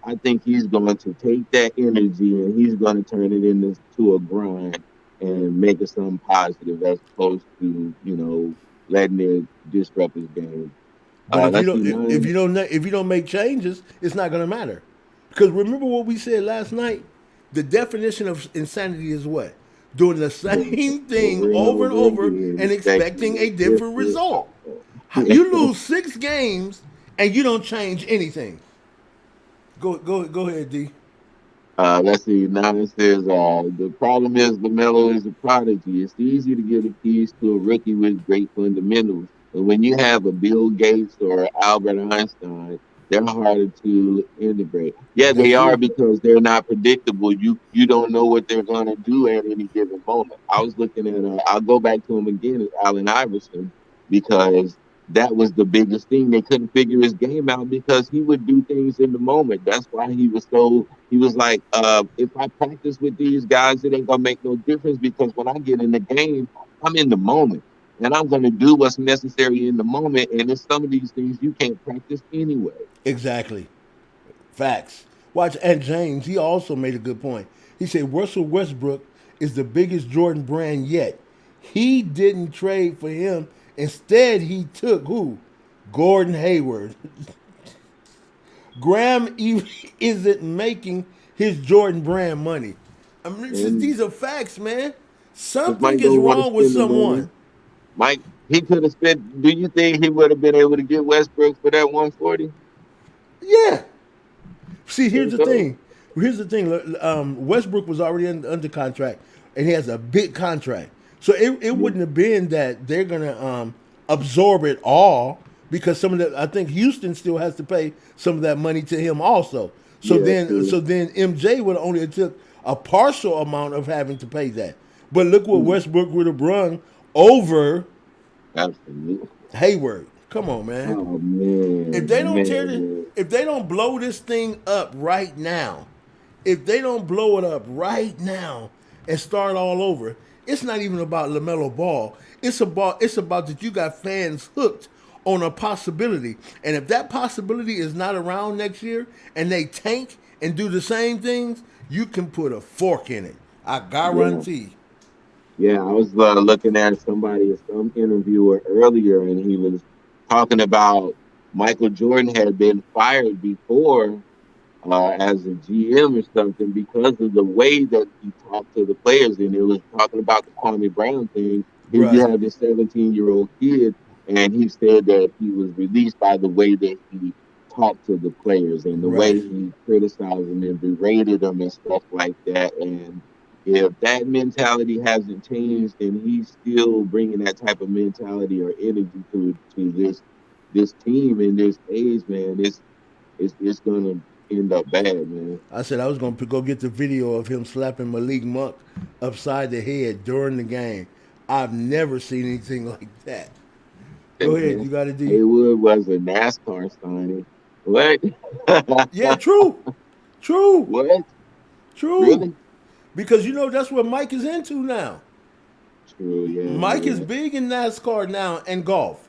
I think he's going to take that energy and he's going to turn it into a grind and make it something positive as opposed to, letting it disrupt his game. But if you Let's don't see, nine. if you don't make changes, it's not going to matter. Because remember what we said last night. The definition of insanity is what? Doing the Doing it same thing over and over and over over again, and expecting expecting a a different different result. outcome. You lose 6 games and you don't change anything. Go ahead, D. Let's see. Now it says the problem is LaMelo is a prodigy. It's easy to give the keys to a rookie with great fundamentals, but when you have a Bill Gates or Albert Einstein, they're harder to integrate. Yeah, That's they are true. because they're not predictable. You don't know what they're gonna do at any given moment. I was looking at. I'll go back to him again, Allen Iverson, because that was the biggest thing. They couldn't figure his game out because he would do things in the moment. That's why he was like, if I practice with these guys, it ain't gonna make no difference because when I get in the game, I'm in the moment. And I'm gonna do what's necessary in the moment. And there's some of these things you can't practice anyway. Exactly. Facts. Watch, and James, he also made a good point. He said Russell Westbrook is the biggest Jordan brand yet. He didn't trade for him. Instead, he took who? Gordon Hayward. Graham isn't making his Jordan brand money. I mean, And these are facts, man. because Something Mike is don't want to wrong with spend the money. someone. Mike, he could have spent. Do you think he would have been able to get Westbrook for that 140? Yeah. See, here's Think the so? thing. Here's the thing. Westbrook was already under contract, and he has a big contract. So it Yeah, wouldn't have been that they're gonna absorb it all because some of the I think Houston still has to pay some of that money to him also. So yeah, then true. so then MJ would only have took a partial amount of having to pay that. But look what Mm, Westbrook would have brung over absolutely. Hayward. Come on, man. Oh If man, they don't tear man, this, man. if they don't blow this thing up right now, if they don't blow it up right now and start all over, it's not even about LaMelo Ball. It's about that you got fans hooked on a possibility. And if that possibility is not around next year and they tank and do the same things, you can put a fork in it. I Yeah. guarantee. Yeah, I was looking at some interviewer earlier, and he was talking about Michael Jordan had been fired before as a GM or something because of the way that he talked to the players. And it was talking about the Kwame Brown thing. Here you Right. have this 17-year-old kid, and he said that he was released by the way that he talked to the players and the way Right. he criticized them and berated them and stuff like that. And if that mentality hasn't changed, and he's still bringing that type of mentality or energy to this team in this age, man, it's gonna end up bad, man. I said I was going to go get the video of him slapping Malik Monk upside the head during the game. I've never seen anything like that. Hey, Go ahead, man, you got a D. Haywood was a NASCAR signing. What? Yeah, true, true, What? true. Really? Because that's what Mike is into now. True. Yeah, Mike is yeah. big in NASCAR now and golf.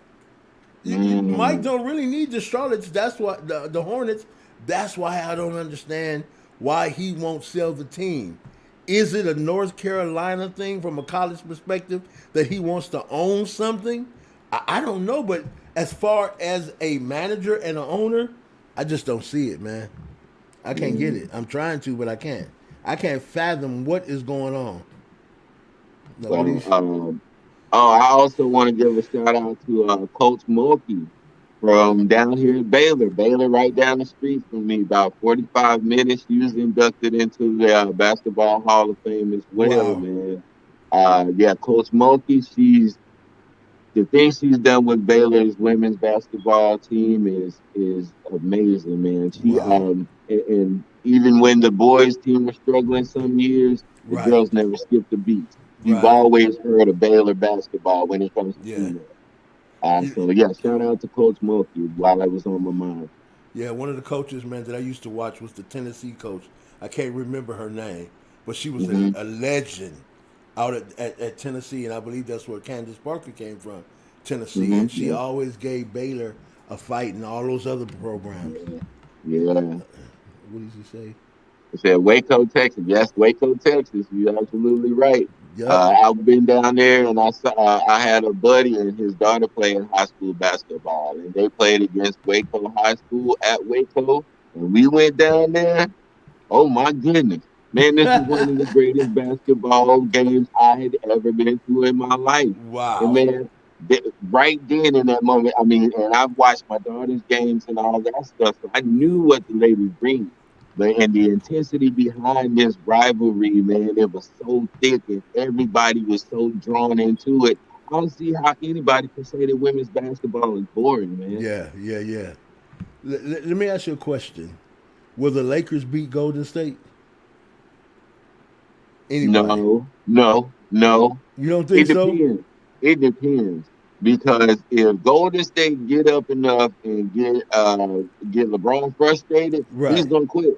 Mike Mm, don't really need the Charlottes. That's why the Hornets. That's why I don't understand why he won't sell the team. Is it a North Carolina thing from a college perspective that he wants to own something? I don't know, but as far as a manager and an owner, I just don't see it, man. I can't get mm. it. I'm trying to, but I can't. I can't fathom what is going on. Now, what So, he's I also want to give a shout out to Coach Mulkey from down here at Baylor. Baylor, right down the street from me, about 45 minutes. He was inducted into the Basketball Hall of Fame as well, wow. man. Yeah, Coach Mulkey, the thing she's done with Baylor's women's basketball team is amazing, man. Wow. And even when the boys team was struggling some years, the Right. girls never skipped a beat. You've Right. always heard of Baylor basketball when it comes to Yeah. female. You- So yeah, shout out to Coach Mulkey while I was on my mind. Yeah, one of the coaches, man, that I used to watch was the Tennessee coach. I can't remember her name, but she was Hmm. a legend out at Tennessee, and I believe that's where Candace Parker came from, Tennessee. And she Yeah, always gave Baylor a fight in all those other programs. yeah, yeah. What did she say? It said Waco, Texas. Yes, Waco, Texas. You're absolutely right. Yep. I've been down there, and I had a buddy and his daughter playing high school basketball, and they played against Waco High School at Waco, and we went down there. Oh my goodness, man! This is one of the greatest basketball games I had ever been to in my life, and Wow. man. Right then in that moment, I mean, and I've watched my daughter's games and all that stuff, so I knew what the ladies bring. But and the intensity behind this rivalry, man, it was so thick and everybody was so drawn into it. I don't see how anybody can say that women's basketball is boring, man. Yeah, yeah, yeah. Let me ask you a question. Will the Lakers beat Golden State? Anybody? No. You don't It think so? depends. It depends. Because if Golden State get up enough and get LeBron frustrated, he's Right, gonna quit.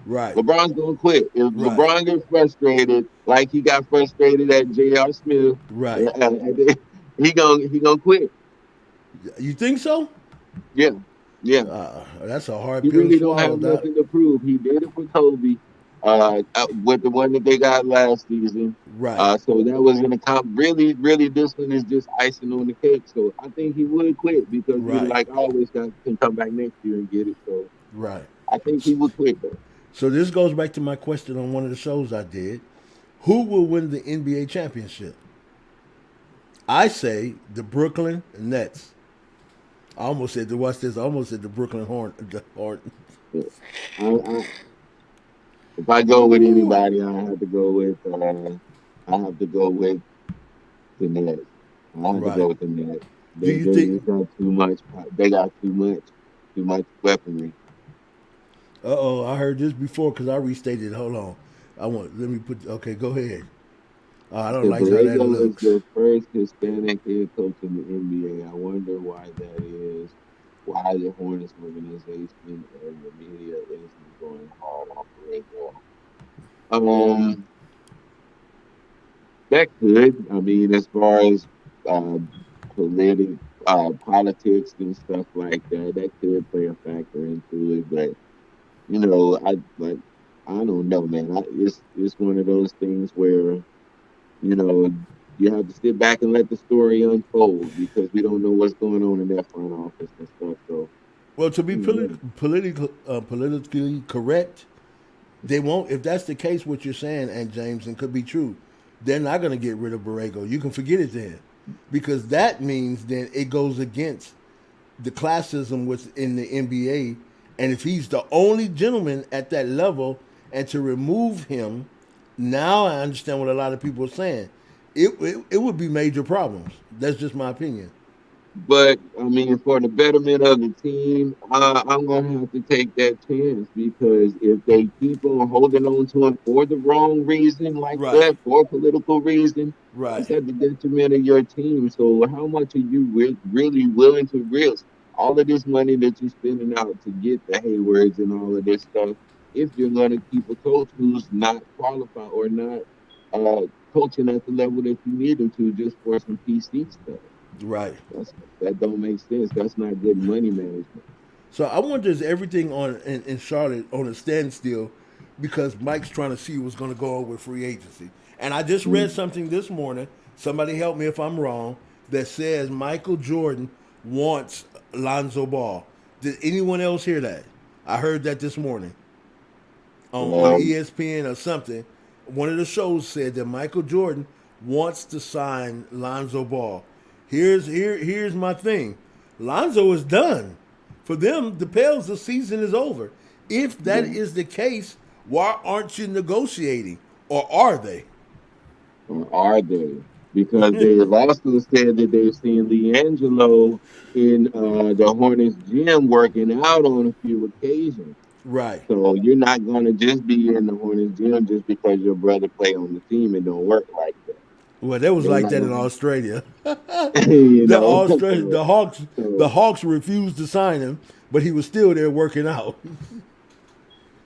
right, LeBron's gonna quit. If right, LeBron gets frustrated, like he got frustrated at J.R. Smith, right. he gonna quit. You think so? Yeah, yeah. That's a hard He pill to really don't swallow, have Doc. nothing to prove. He did it for Kobe, with the one that they got last season. Right, So that was gonna come. Really, really, this one is just icing on the cake. So I think he would quit because he, right, like always, can come back next year and get it. So right. I think he would quit though. So this goes back to my question on one of the shows I did. Who will win the NBA championship? I say the Brooklyn Nets. I almost said the watch this. I almost said the Brooklyn Horn. The Horn. Yeah. I, if I go with anybody, I have to go with the Nets. I have to Right. go with the Nets. Do you think? They got too much. They got too much weaponry. Uh oh, I heard this before because I restated. Hold on. I want. Let me put. Okay, go ahead. I don't The like how that Borrego is looks. the first Hispanic head coach in the NBA. I wonder why that is. Why the Hornets organization and the media isn't going hard on Borrego. Um, that could. I mean, as far as uh, politics and stuff like that, that could play a factor into it. But I don't know, man. It's one of those things where you know you have to sit back and let the story unfold because we don't know what's going on in that front office and stuff. So Well, to be mm, politically correct, they won't. If that's the case, what you're saying, and James, and could be true, they're not going to get rid of Borrego. You can forget it then, because that means then it goes against the classism within the NBA. And if he's the only gentleman at that level, and to remove him, now I understand what a lot of people are saying. It would be major problems. That's just my opinion. but I mean, for the betterment of the team, I'm gonna have to take that chance because if they keep on holding on to him for the wrong reason, like Right, that, for political reason, right, that's at the detriment of your team. So, how much are you really willing to risk all of this money that you're spending out to get the Haywards and all of this stuff? If you're gonna keep a coach who's not qualified or not uh, coaching at the level that you need him to, just for some PC stuff. right. That's, that don't make sense. That's not good money management. So I wonder is everything in Charlotte on a standstill because Mike's trying to see what's going to go on with free agency. And I just read Mm. something this morning. Somebody help me if I'm wrong. That says Michael Jordan wants Lonzo Ball. Did anyone else hear that? I heard that this morning on Um, ESPN or something. One of the shows said that Michael Jordan wants to sign Lonzo Ball. Here's my thing. Lonzo is done. For them, the Pels, the season is over. If that yeah. is the case, why aren't you negotiating? Or are they? or are they? Because they have also said that they've seen Leangelo in the Hornets gym working out on a few occasions. Right. So you're not going to just be in the Hornets gym just because your brother play on the team. It don't work like that. Well, that was They're like not that in going Australia. to, you The know. Australia, So, the Hawks refused to sign him, but he was still there working out.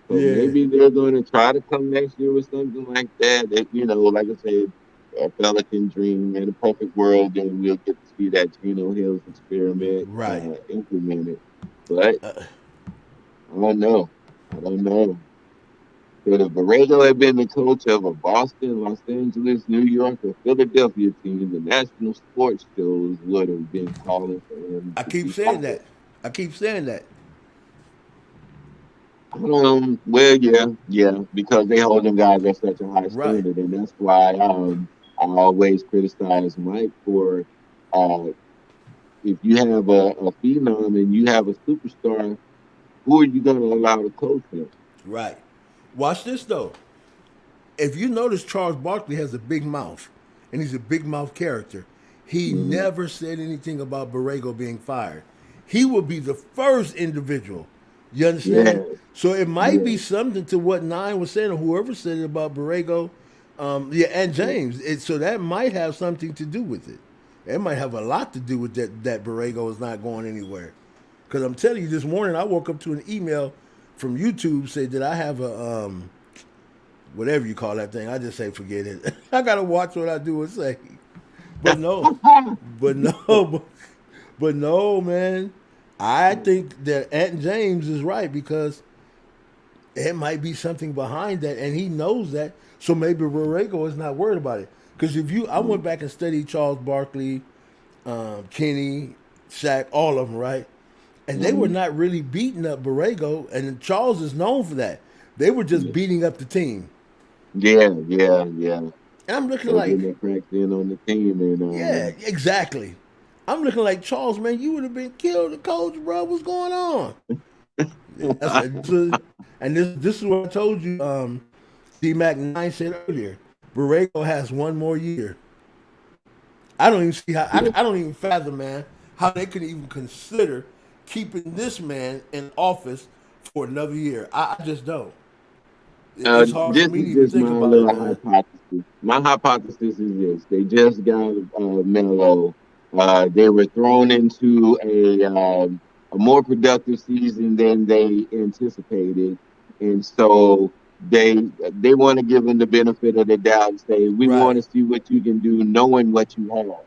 so Yeah. maybe they're going to try to come next year with something like that. That, like I said, a fella can dream. In a perfect world, then we'll get to see that Chino Hills experiment Right. implemented. But I don't know. I don't know. Could if Borrego had been the coach of a Boston, Los Angeles, New York, or Philadelphia team, the national sports shows would have been calling for him I to keep be saying fired. that. I keep saying that. Well, yeah, because they hold them guys at such a high Right. standard, and that's why I always criticize Mike for uh, if you have a phenom and you have a superstar, who are you going to allow to coach him? Right. Watch this though. If you notice, Charles Barkley has a big mouth, and he's a big mouth character. He Mhm. never said anything about Borrego being fired. He will be the first individual. You understand? Yeah, So it might be yeah, something to what Nine was saying, or whoever said it about Borrego, yeah, and yeah. James. So that might have something to do with it. It might have a lot to do with that. That Borrego is not going anywhere. Because I'm telling you, this morning I woke up to an email from YouTube said that I have a whatever you call that thing. I just say forget it. I gotta watch what I do and say. But no, but no, but no, man. I think that Aunt James is right because it might be something behind that, and he knows that. So maybe Borrego is not worried about it. Because I went back and studied Charles Barkley, Kenny, Shaq, all of them, right? And they were Mhm. not really beating up Borrego, and Charles is known for that. They were just Yeah, beating up the team. yeah. And I'm looking Those like, when they cracked in on the team, and yeah, exactly. I'm looking like Charles, man. You would have been killed, the coach, bro. What's going on? And this is what I told you. D Mack 9 said earlier. Borrego has one more year. I don't even see how. yeah. I don't even fathom, man, how they could even consider keeping this man in office for another year. I just don't. It's hard for This me is to even just think my about it, little man. hypothesis. My hypothesis is this: they just got Melo. They were thrown into a more productive season than they anticipated, and so they want to give them the benefit of the doubt and say, "We want Right, to see what you can do, knowing what you have.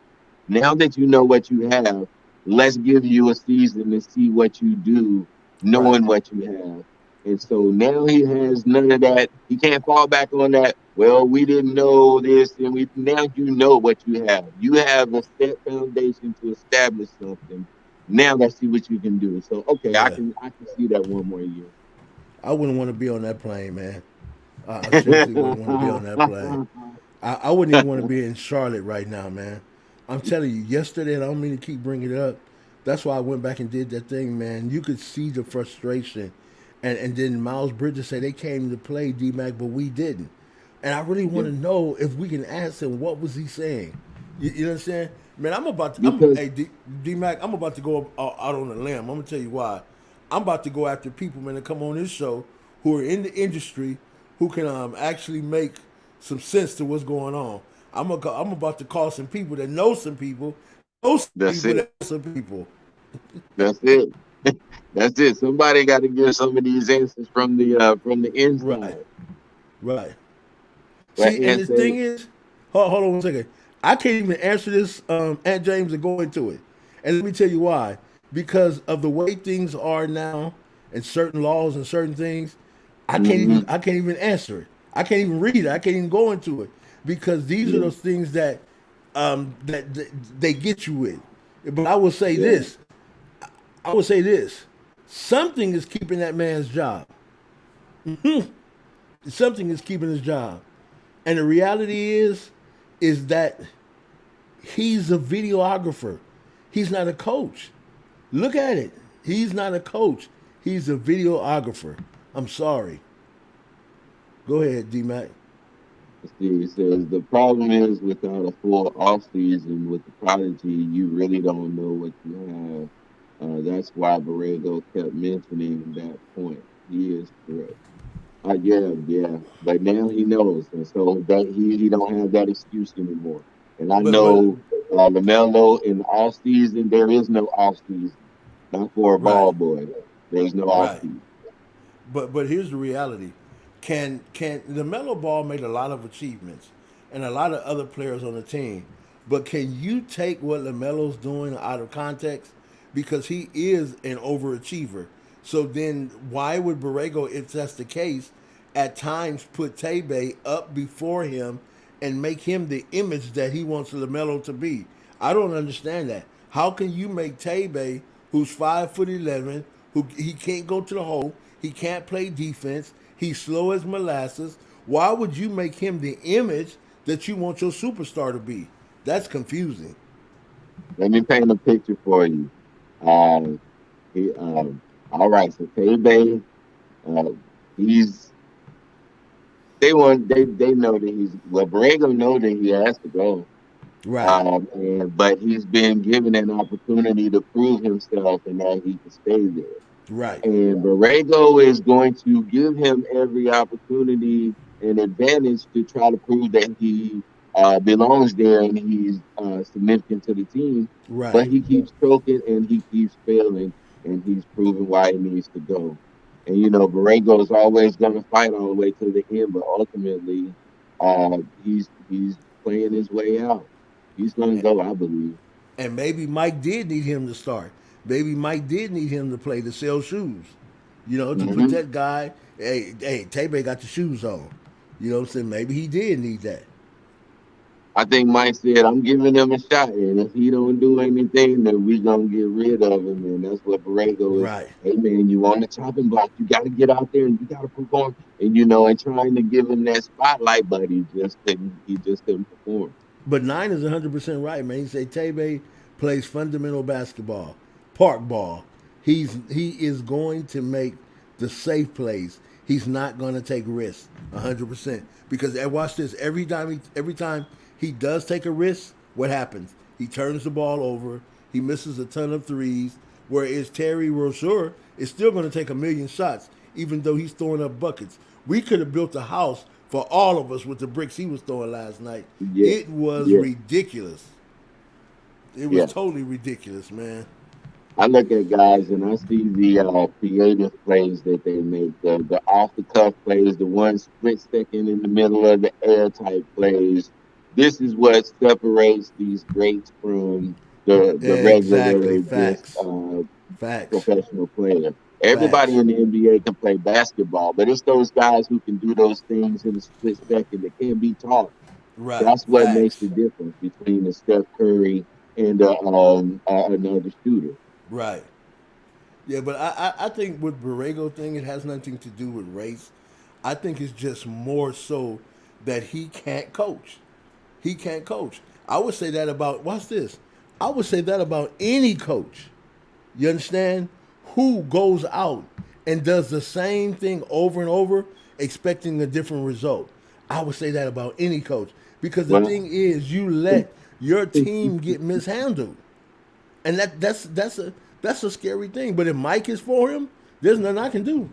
Now that you know what you have, let's give you a season to see what you do, right. knowing what you have." And so now he has none of that. He can't fall back on that. Well, we didn't know this, and we now you know what you have. You have a set foundation to establish something. Now let's see what you can do. So okay, I Yeah. can see that one more year. I wouldn't want to be on that plane, man. I seriously wouldn't want to be on that plane. I wouldn't even want to be in Charlotte right now, man. I'm telling you, yesterday, and I don't mean to keep bringing it up. That's why I went back and did that thing, man. You could see the frustration. And then Miles Bridges said they came to play D Mac, but we didn't. And I really want Yeah, to know if we can ask him what was he saying. You know what I'm saying? Man, because hey, D Mac, I'm about to go out on a limb. I'm gonna tell you why. I'm about to go after people, man, that come on this show who are in the industry who can actually make some sense to what's going on. I'm about to call some people that know some that's people it. that know some people. That's it. That's it. Somebody got to give some of these answers from the Right, inside. right. But See, and the answer, thing is, hold on one second. I can't even answer this, Aunt James, and go into it. And let me tell you why. Because of the way things are now, and certain laws and certain things, mm-hmm, I can't even answer it. I can't even read it. I can't even go into it because these are yeah, those things that they get you with. But I will say yeah, this. I will say this. Something is keeping that man's job. Something is keeping his job. And the reality is that he's a videographer. He's not a coach. Look at it. He's not a coach. He's a videographer. I'm sorry. Go ahead, D Mac. See, it says the problem is without a full off season with the prodigy, you really don't know what you have. That's why Borrego kept mentioning that point. He is correct. Yeah, yeah. But now he knows, and so that he don't have that excuse anymore. And I But know Lamelo in the off season, there is no off season. Not for a right, ball boy. There's no off right. season. But here's the reality: can the Melo Ball made a lot of achievements, and a lot of other players on the team, but can you take what Lamelo's doing out of context? Because he is an overachiever. So then, why would Borrego, if that's the case, at times put Tebe up before him and make him the image that he wants Lamelo to be? I don't understand that. How can you make Tebe, who's 5'11", who he can't go to the hole, he can't play defense, he's slow as molasses? Why would you make him the image that you want your superstar to be? That's confusing. Let me paint a picture for you. Um, all right, so Tay uh, he's they know that he's well. Borrego know that he has to go. Right, But he's been given an opportunity to prove himself and that he can stay there. right, And Borrego is going to give him every opportunity and advantage to try to prove that he belongs there and he's significant to the team. But right. he keeps choking and he keeps failing and he's proving why he needs to go. And you know, Borrego is always going to fight all the way to the end, but ultimately, he's playing his way out. He's going to go, I believe. And maybe Mike did need him to start. Maybe Mike did need him to play to sell shoes. You know, to put Hmm. that guy, hey, Tebe got the shoes on. You know what I'm saying? Maybe he did need that. I think Mike said, I'm giving him a shot, and if he don't do anything, then we gonna get rid of him. And that's what Borrego is. Right. Hey man, you on the chopping block. You gotta get out there and you gotta perform. And you know, and trying to give him that spotlight, but he just couldn't perform. But Nine is 100% right, man. He say Tebe plays fundamental basketball, park ball. He is going to make the safe plays. He's not going to take risks 100%. Because and watch this, every time he does take a risk, what happens? He turns the ball over. He misses a ton of threes. Whereas Terry Rozier is still going to take a million shots, even though he's throwing up buckets. We could have built a house for all of us with the bricks he was throwing last night. Yeah, It was yeah, ridiculous. It was yeah. totally ridiculous, man. I look at guys and I see the creative plays that they make, the off the cuff plays, the one split second in the middle of the air type plays. This is what separates these greats from the Exactly. regular just Facts. Facts. professional player. Everybody Facts. in the NBA can play basketball, but it's those guys who can do those things in a split second that can't be taught. Right. That's what makes the Facts. difference between a Steph Curry and another shooter. Right. Yeah, but I think with Borrego thing, it has nothing to do with race. I think it's just more so that he can't coach. He can't coach. I would say that about, watch this. I would say that about any coach. You understand? Who goes out and does the same thing over and over, expecting a different result. I would say that about any coach. Because the Well, thing is, you let your team get mishandled. And that's a scary thing. But if Mike is for him, there's nothing I can do.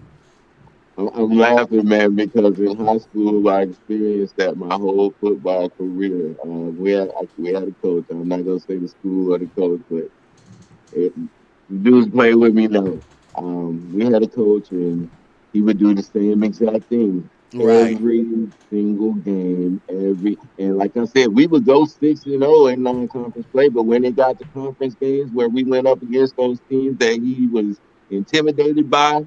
I'm laughing, man, because in high school I experienced that my whole football career. We had a coach. I'm not gonna say the school or the coach, but it, dudes play with me now. We had a coach, and he would do the same exact thing Right. every single game. And like I said, we would go 6-0 in non-conference play, but when it got to conference games where we went up against those teams that he was intimidated by,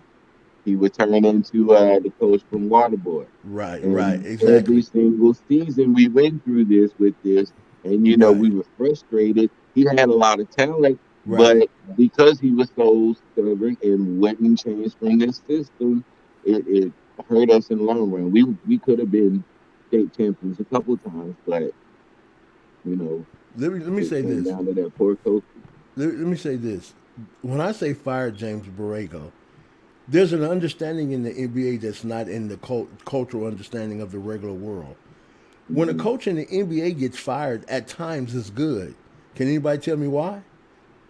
he would turn into the coach from Waterboy. Right. Right. And every Exactly. single season we went through this with this, and you know Right. we were frustrated. He had a lot of talent, Right. but because he was so stubborn and wouldn't change from this system, it hurt us in the long run. We could have been state champions a couple of times, but you know Let me it say came this. down to that poor coach. Let me say this. When I say fire James Borrego, there's an understanding in the NBA that's not in the cultural understanding of the regular world. When a Mhm. coach in the NBA gets fired, at times it's good. Can anybody tell me why?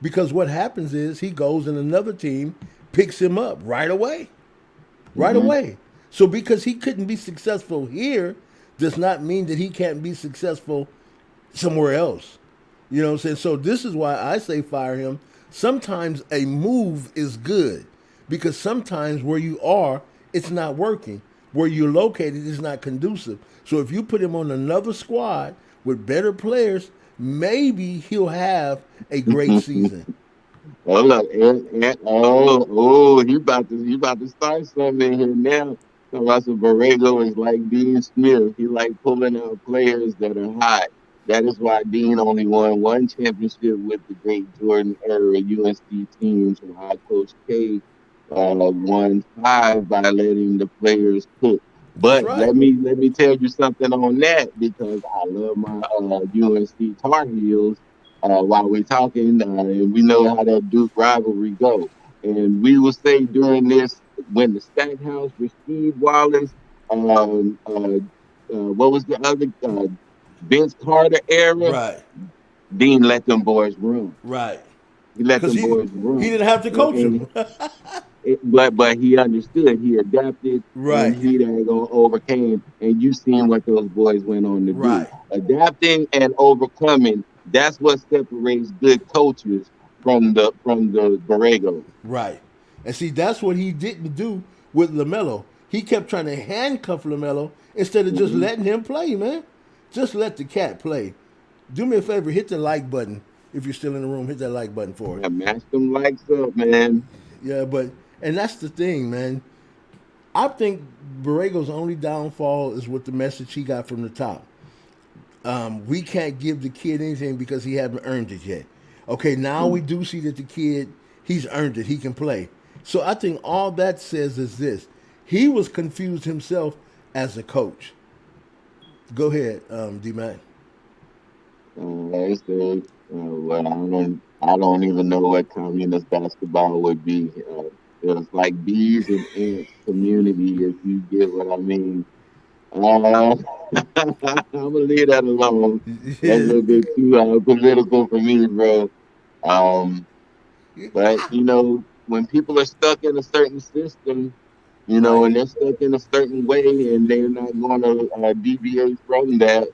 Because what happens is he goes and another team picks him up right away. Right Mhm. away. So because he couldn't be successful here does not mean that he can't be successful somewhere else. You know what I'm saying? So this is why I say fire him. Sometimes a move is good because sometimes where you are, it's not working. Where you're located is not conducive. So if you put him on another squad with better players, maybe he'll have a great season. Oh look, oh, he about to start something in here now. So Russell Borrego is like Dean Smith. He like pulling out players that are hot. That is why Dean only won one championship with the great Jordan era UNC teams, while Coach K won five by letting the players cook. That's But right. let me tell you something on that because I love my UNC Tar Heels while we're talking, and we know how that Duke rivalry go. And we will say during this, when the Stackhouse, Rasheed Wallace, what was the other Vince Carter era, Right. Dean let them boys run. Right. He let Because them boys he run, didn't have to coach him. and but he understood, he adapted, and Right. he gonna overcame. And you seen what those boys went on to do, Right. adapting and overcoming. That's what separates good coaches from the Borregos. Right. And see, that's what he didn't do with LaMelo. He kept trying to handcuff LaMelo instead of just Mm-hmm. letting him play, man. Just let the cat play. Do me a favor, hit the like button. If you're still in the room, hit that like button for it. Yeah, match them likes up, man. Yeah, but, and that's the thing, man. I think Borrego's only downfall is with the message he got from the top. We can't give the kid anything because he hasn't earned it yet. Okay, now we do see that the kid, he's earned it. He can play. So I think all that says is this. He was confused himself as a coach. Go ahead, D Mack. They said, well, I don't even know what communist basketball would be. It's like bees and ants community, if you get what I mean. I'm gonna leave that alone. That's a little bit too political for me, bro. Um, but when people are stuck in a certain system, Right, and they're stuck in a certain way, and they're not going to deviate from that.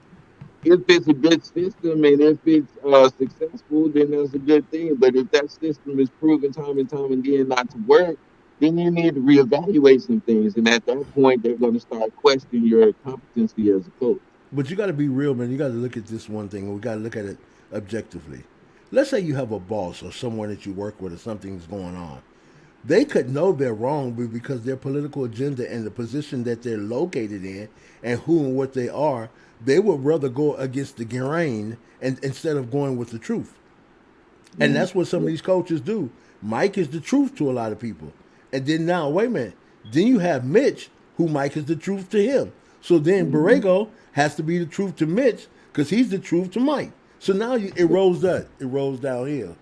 If it's a good system and if it's successful, then that's a good thing. But if that system is proven time and time again not to work, then you need to reevaluate some things. And at that point, they're going to start questioning your competency as a coach. but you got to be real, man. You got to look at this one thing. We got to look at it objectively. Let's say you have a boss or someone that you work with, or something's going on. They could know they're wrong because their political agenda and the position that they're located in and who and what they are, they would rather go against the grain and instead of going with the truth. And Mm. that's what some of these coaches do. Mike is the truth to a lot of people. And then now, wait a minute. Then you have Mitch, who Mike is the truth to him. So then Mhm. Borrego has to be the truth to Mitch because he's the truth to Mike. So now it rolls up. It rolls downhill.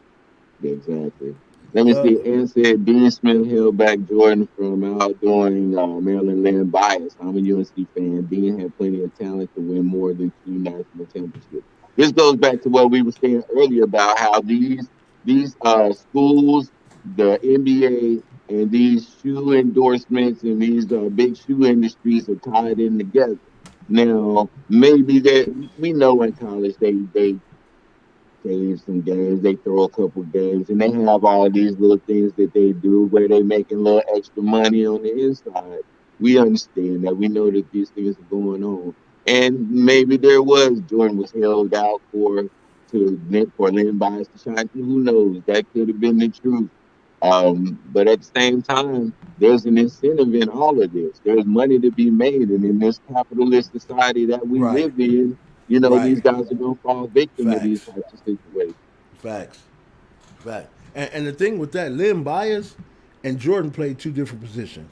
Exactly. Let me Uh, see. Ann said Dean Smith held back Jordan from outdoing Maryland land bias. I'm a UNC fan. Dean had plenty of talent to win more than two national championships. This goes back to what we were saying earlier about how these schools, the NBA, and these shoe endorsements and these big shoe industries are tied in together. Now, maybe that we know in college they save some games. They throw a couple games, and they have all these little things that they do where they making a little extra money on the inside. We understand that. We know that these things are going on, and maybe there was Jordan was held out for Lynn Bias to shine. Who knows? That could have been the truth. But at the same time, there's an incentive in all of this. There's money to be made, and in this capitalist society that we right, live in, right. these guys are gonna fall victim to these Facts. types of situations. Facts. Facts. And the thing with that, Lim Bias and Jordan played two different positions.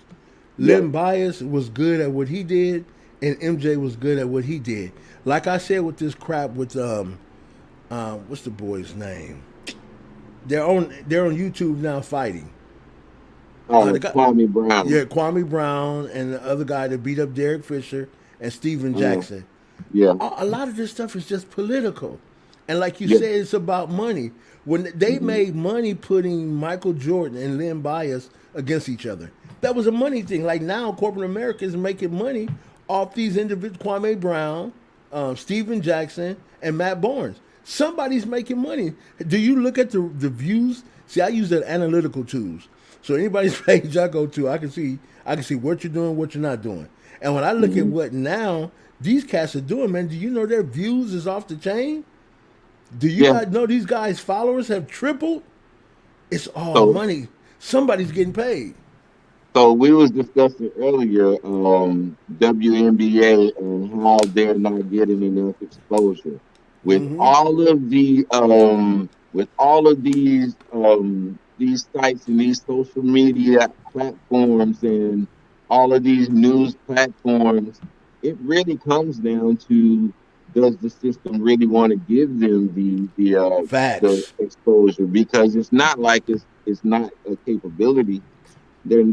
Yep. Lim Bias was good at what he did, and MJ was good at what he did. Like I said with this crap with what's the boy's name? They're on YouTube now fighting. The guy, Kwame Brown. yeah, Kwame Brown and the other guy that beat up Derek Fisher and Steven Uh, Jackson. Yeah. A lot of this stuff is just political. And like you Yeah. said, it's about money. When they Hmm. made money putting Michael Jordan and Lynn Bias against each other, that was a money thing. Like now, corporate America is making money off these individuals, Kwame Brown, Steven Jackson, and Matt Barnes. Somebody's making money. Do you look at the views? See, I use the analytical tools. So anybody's page I go to, I can see what you're doing, what you're not doing. And when I look at Hmm. what now these cats are doing, man, do you know their views is off the chain? Do you Yeah. guys know these guys' followers have tripled? It's all So money. Somebody's getting paid. So we was discussing earlier WNBA and how they're not getting enough exposure with all of these sites and these social media platforms and all of these news platforms. It really comes down to, does the system really want to give them the Facts. exposure? Because it's not like it's not a capability.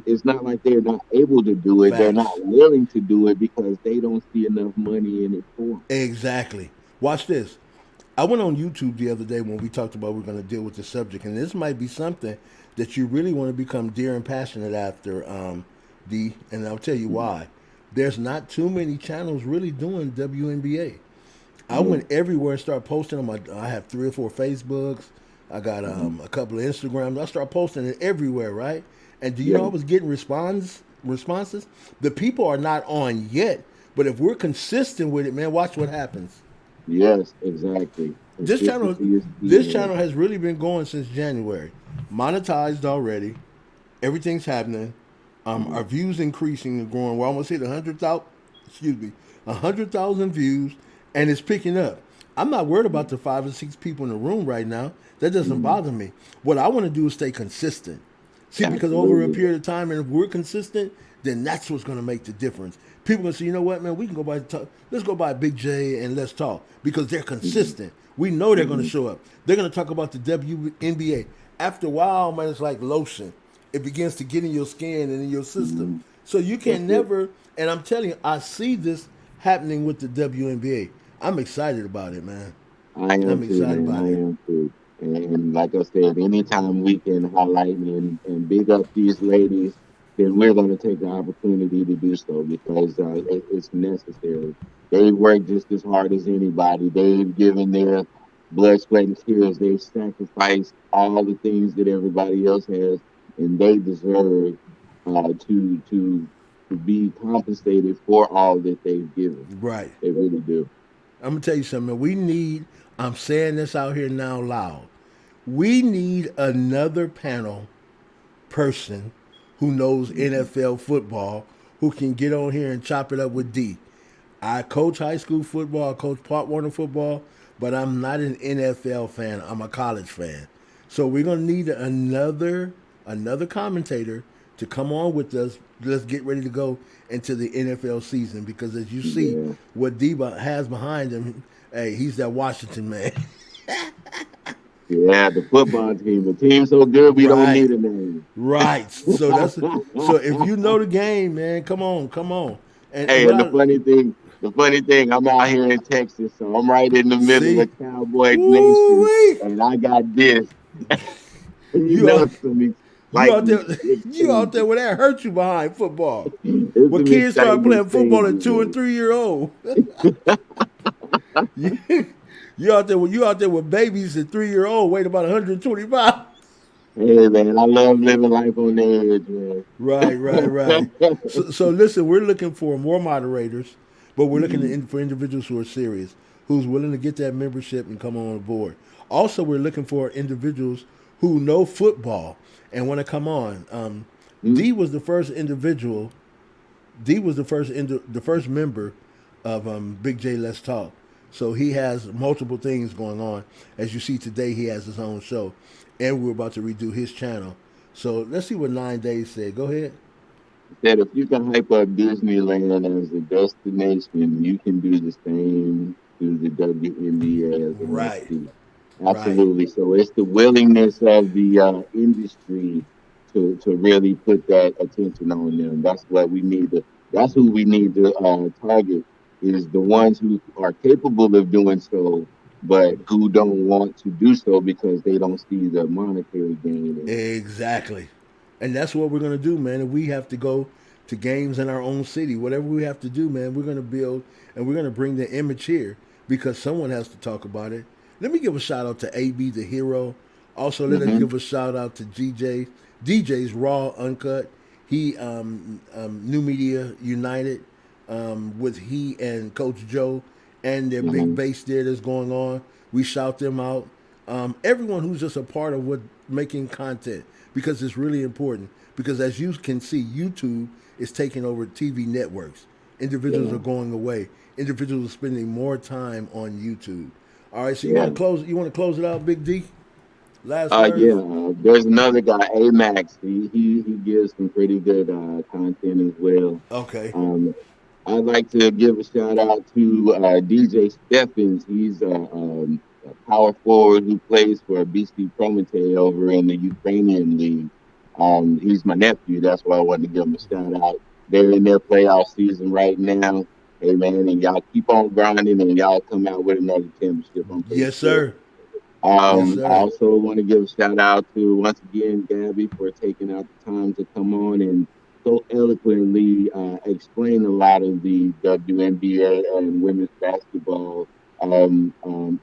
It's not like they're not able to do it. They're not Facts. willing to do it because they don't see enough money in it for them. Exactly. Watch this. I went on YouTube the other day when we talked about we're going to deal with the subject, and this might be something that you really want to become dear and passionate after, D. And I'll tell you why. There's not too many channels really doing WNBA. I Yeah. went everywhere and started posting on my. I have 3 or 4 Facebooks. I got Hmm. a couple of Instagrams. I started posting it everywhere, right? And do you Yeah. know I was getting responses? The people are not on yet, but if we're consistent with it, man, watch what happens. Yes, exactly. This channel, Consistency is key, this man. channel has really been going since January. Monetized already. Everything's happening. Hmm. Our views increasing and growing. We're almost hit 100,000. Excuse me, 100,000 views, and it's picking up. I'm not worried about the 5 or 6 people in the room right now. That doesn't Hmm. bother me. What I want to do is stay consistent. See, because over a Absolutely. period of time, and if we're consistent, then that's what's going to make the difference. People gonna say, you know what, man, we can go by let's go by Big J and let's talk because they're Hmm. consistent. We know they're going to Hmm. show up. They're going to talk about the WNBA. After a while, man, it's like lotion. It begins to get in your skin and in your system. Hmm. So you That's can it. never. And I'm telling you, I see this happening with the WNBA. I'm excited about it, man. I am I'm too, excited man. about it. I am too. And like I said, anytime we can highlight and big up these ladies, then we're going to take the opportunity to do so because it's necessary. They work just as hard as anybody. They've given their blood, sweat, and tears. They've sacrificed all the things that everybody else has, and they deserve to be compensated for all that they've given. Right. They really do. I'm gonna tell you something. Man. We need. I'm saying this out here now loud. We need another panel person who knows Hmm. NFL football who can get on here and chop it up with D. I coach high school football, I coach Pop Warner football, but I'm not an NFL fan. I'm a college fan. So we're gonna need another commentator to come on with us. Let's get ready to go into the NFL season because as you see Yeah. what D has behind him, hey, he's that Washington man. Yeah, the football team. The team so good we don't Right. need a name. Right. So if you know the game, man, come on, come on. And Hey, what and I the funny thing, I'm out here in Texas, so I'm right in the middle see, of Cowboy Nation, woo and I got this. You you know, are it's gonna be you out there exciting. It's you out there crazy. where that hurt you behind football. It's When gonna be kids start exciting and playing football at crazy, 2 and 3 year old, you, you out there with babies at 3 year old weighing about 125. Hey man, I love living life on the edge, Right, right, right. man. So listen, we're looking for more moderators, but we're looking Mhm. for individuals who are serious, who's willing to get that membership and come on board. Also, we're looking for individuals who know football and want to come on. Mhm. D was the first individual. D was the first member of Big J Let's Talk. So he has multiple things going on. As you see today, he has his own show, and we're about to redo his channel. So let's see what 9 days said. Go ahead. That if you can hype up Disneyland as a destination, you can do the same to the WNBA as a must Right, see. right. Absolutely. So it's the willingness of the industry to really put that attention on them. That's what we need to. That's who we need to target. is the ones who are capable of doing so, but who don't want to do so because they don't see the monetary gain in it. Exactly. And that's what we're going to do, man. If we have to go to games in our own city, whatever we have to do, man, we're going to build and we're going to bring the image here because someone has to talk about it. Let me give a shout out to AB the Hero. Also, let us Hmm. give a shout out to DJ's Raw Uncut. He New Media United with he and Coach Joe and their big Hmm. base there that's going on. We shout them out. Everyone who's just a part of what making content because it's really important. Because as you can see, YouTube is taking over TV networks. Individuals Yeah, are going away. Individuals are spending more time on YouTube. All right, so you yeah. want to close? You want to close it out, Big D? Last words. Yeah. There's another guy, A Max. He gives some pretty good content as well. Okay. Um, I'd like to give a shout out to DJ Stephens. He's a power forward who plays for BC Promete over in the Ukrainian league. He's my nephew. That's why I wanted to give him a shout out. They're in their playoff season right now. Hey man, and y'all keep on grinding, and y'all come out with another championship. I'm pretty Yes, sure. sir. Yes, I sir. also want to give a shout out to once again Gabby for taking out the time to come on and so eloquently explain a lot of the WNBA and women's basketball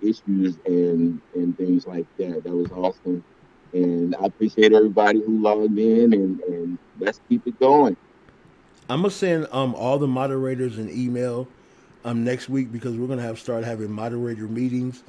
issues and things like that. That was awesome, and I appreciate everybody who logged in and let's keep it going. I'm gonna send all the moderators an email next week because we're gonna have start having moderator meetings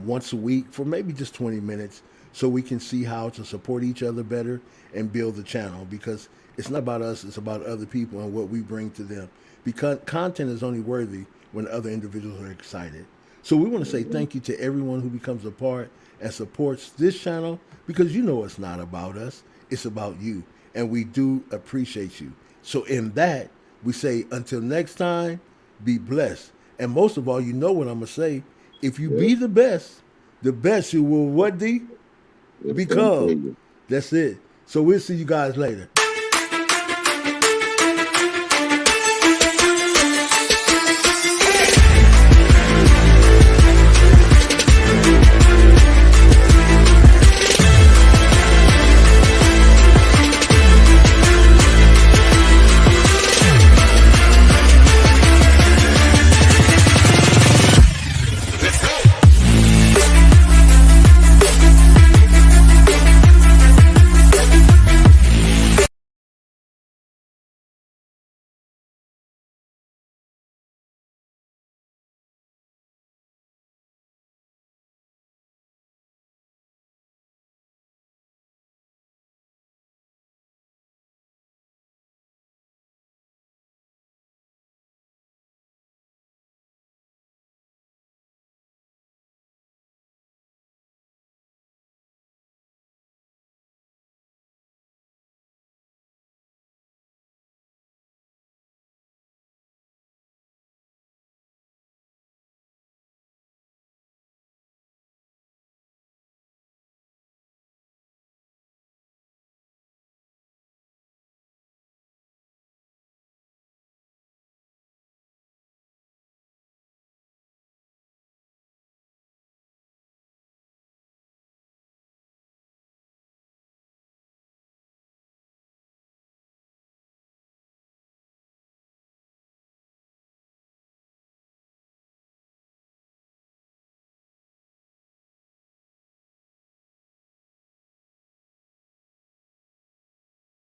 once a week for maybe just 20 minutes so we can see how to support each other better and build the channel because it's not about us, it's about other people and what we bring to them. Because content is only worthy when other individuals are excited. So we want to say Mhm. thank you to everyone who becomes a part and supports this channel because you know it's not about us, it's about you. And we do appreciate you. So in that, we say until next time, be blessed. And most of all, you know what I'm gonna say. If you Yep, be the best you will what D? it's gonna Become. tell you. That's it. So we'll see you guys later.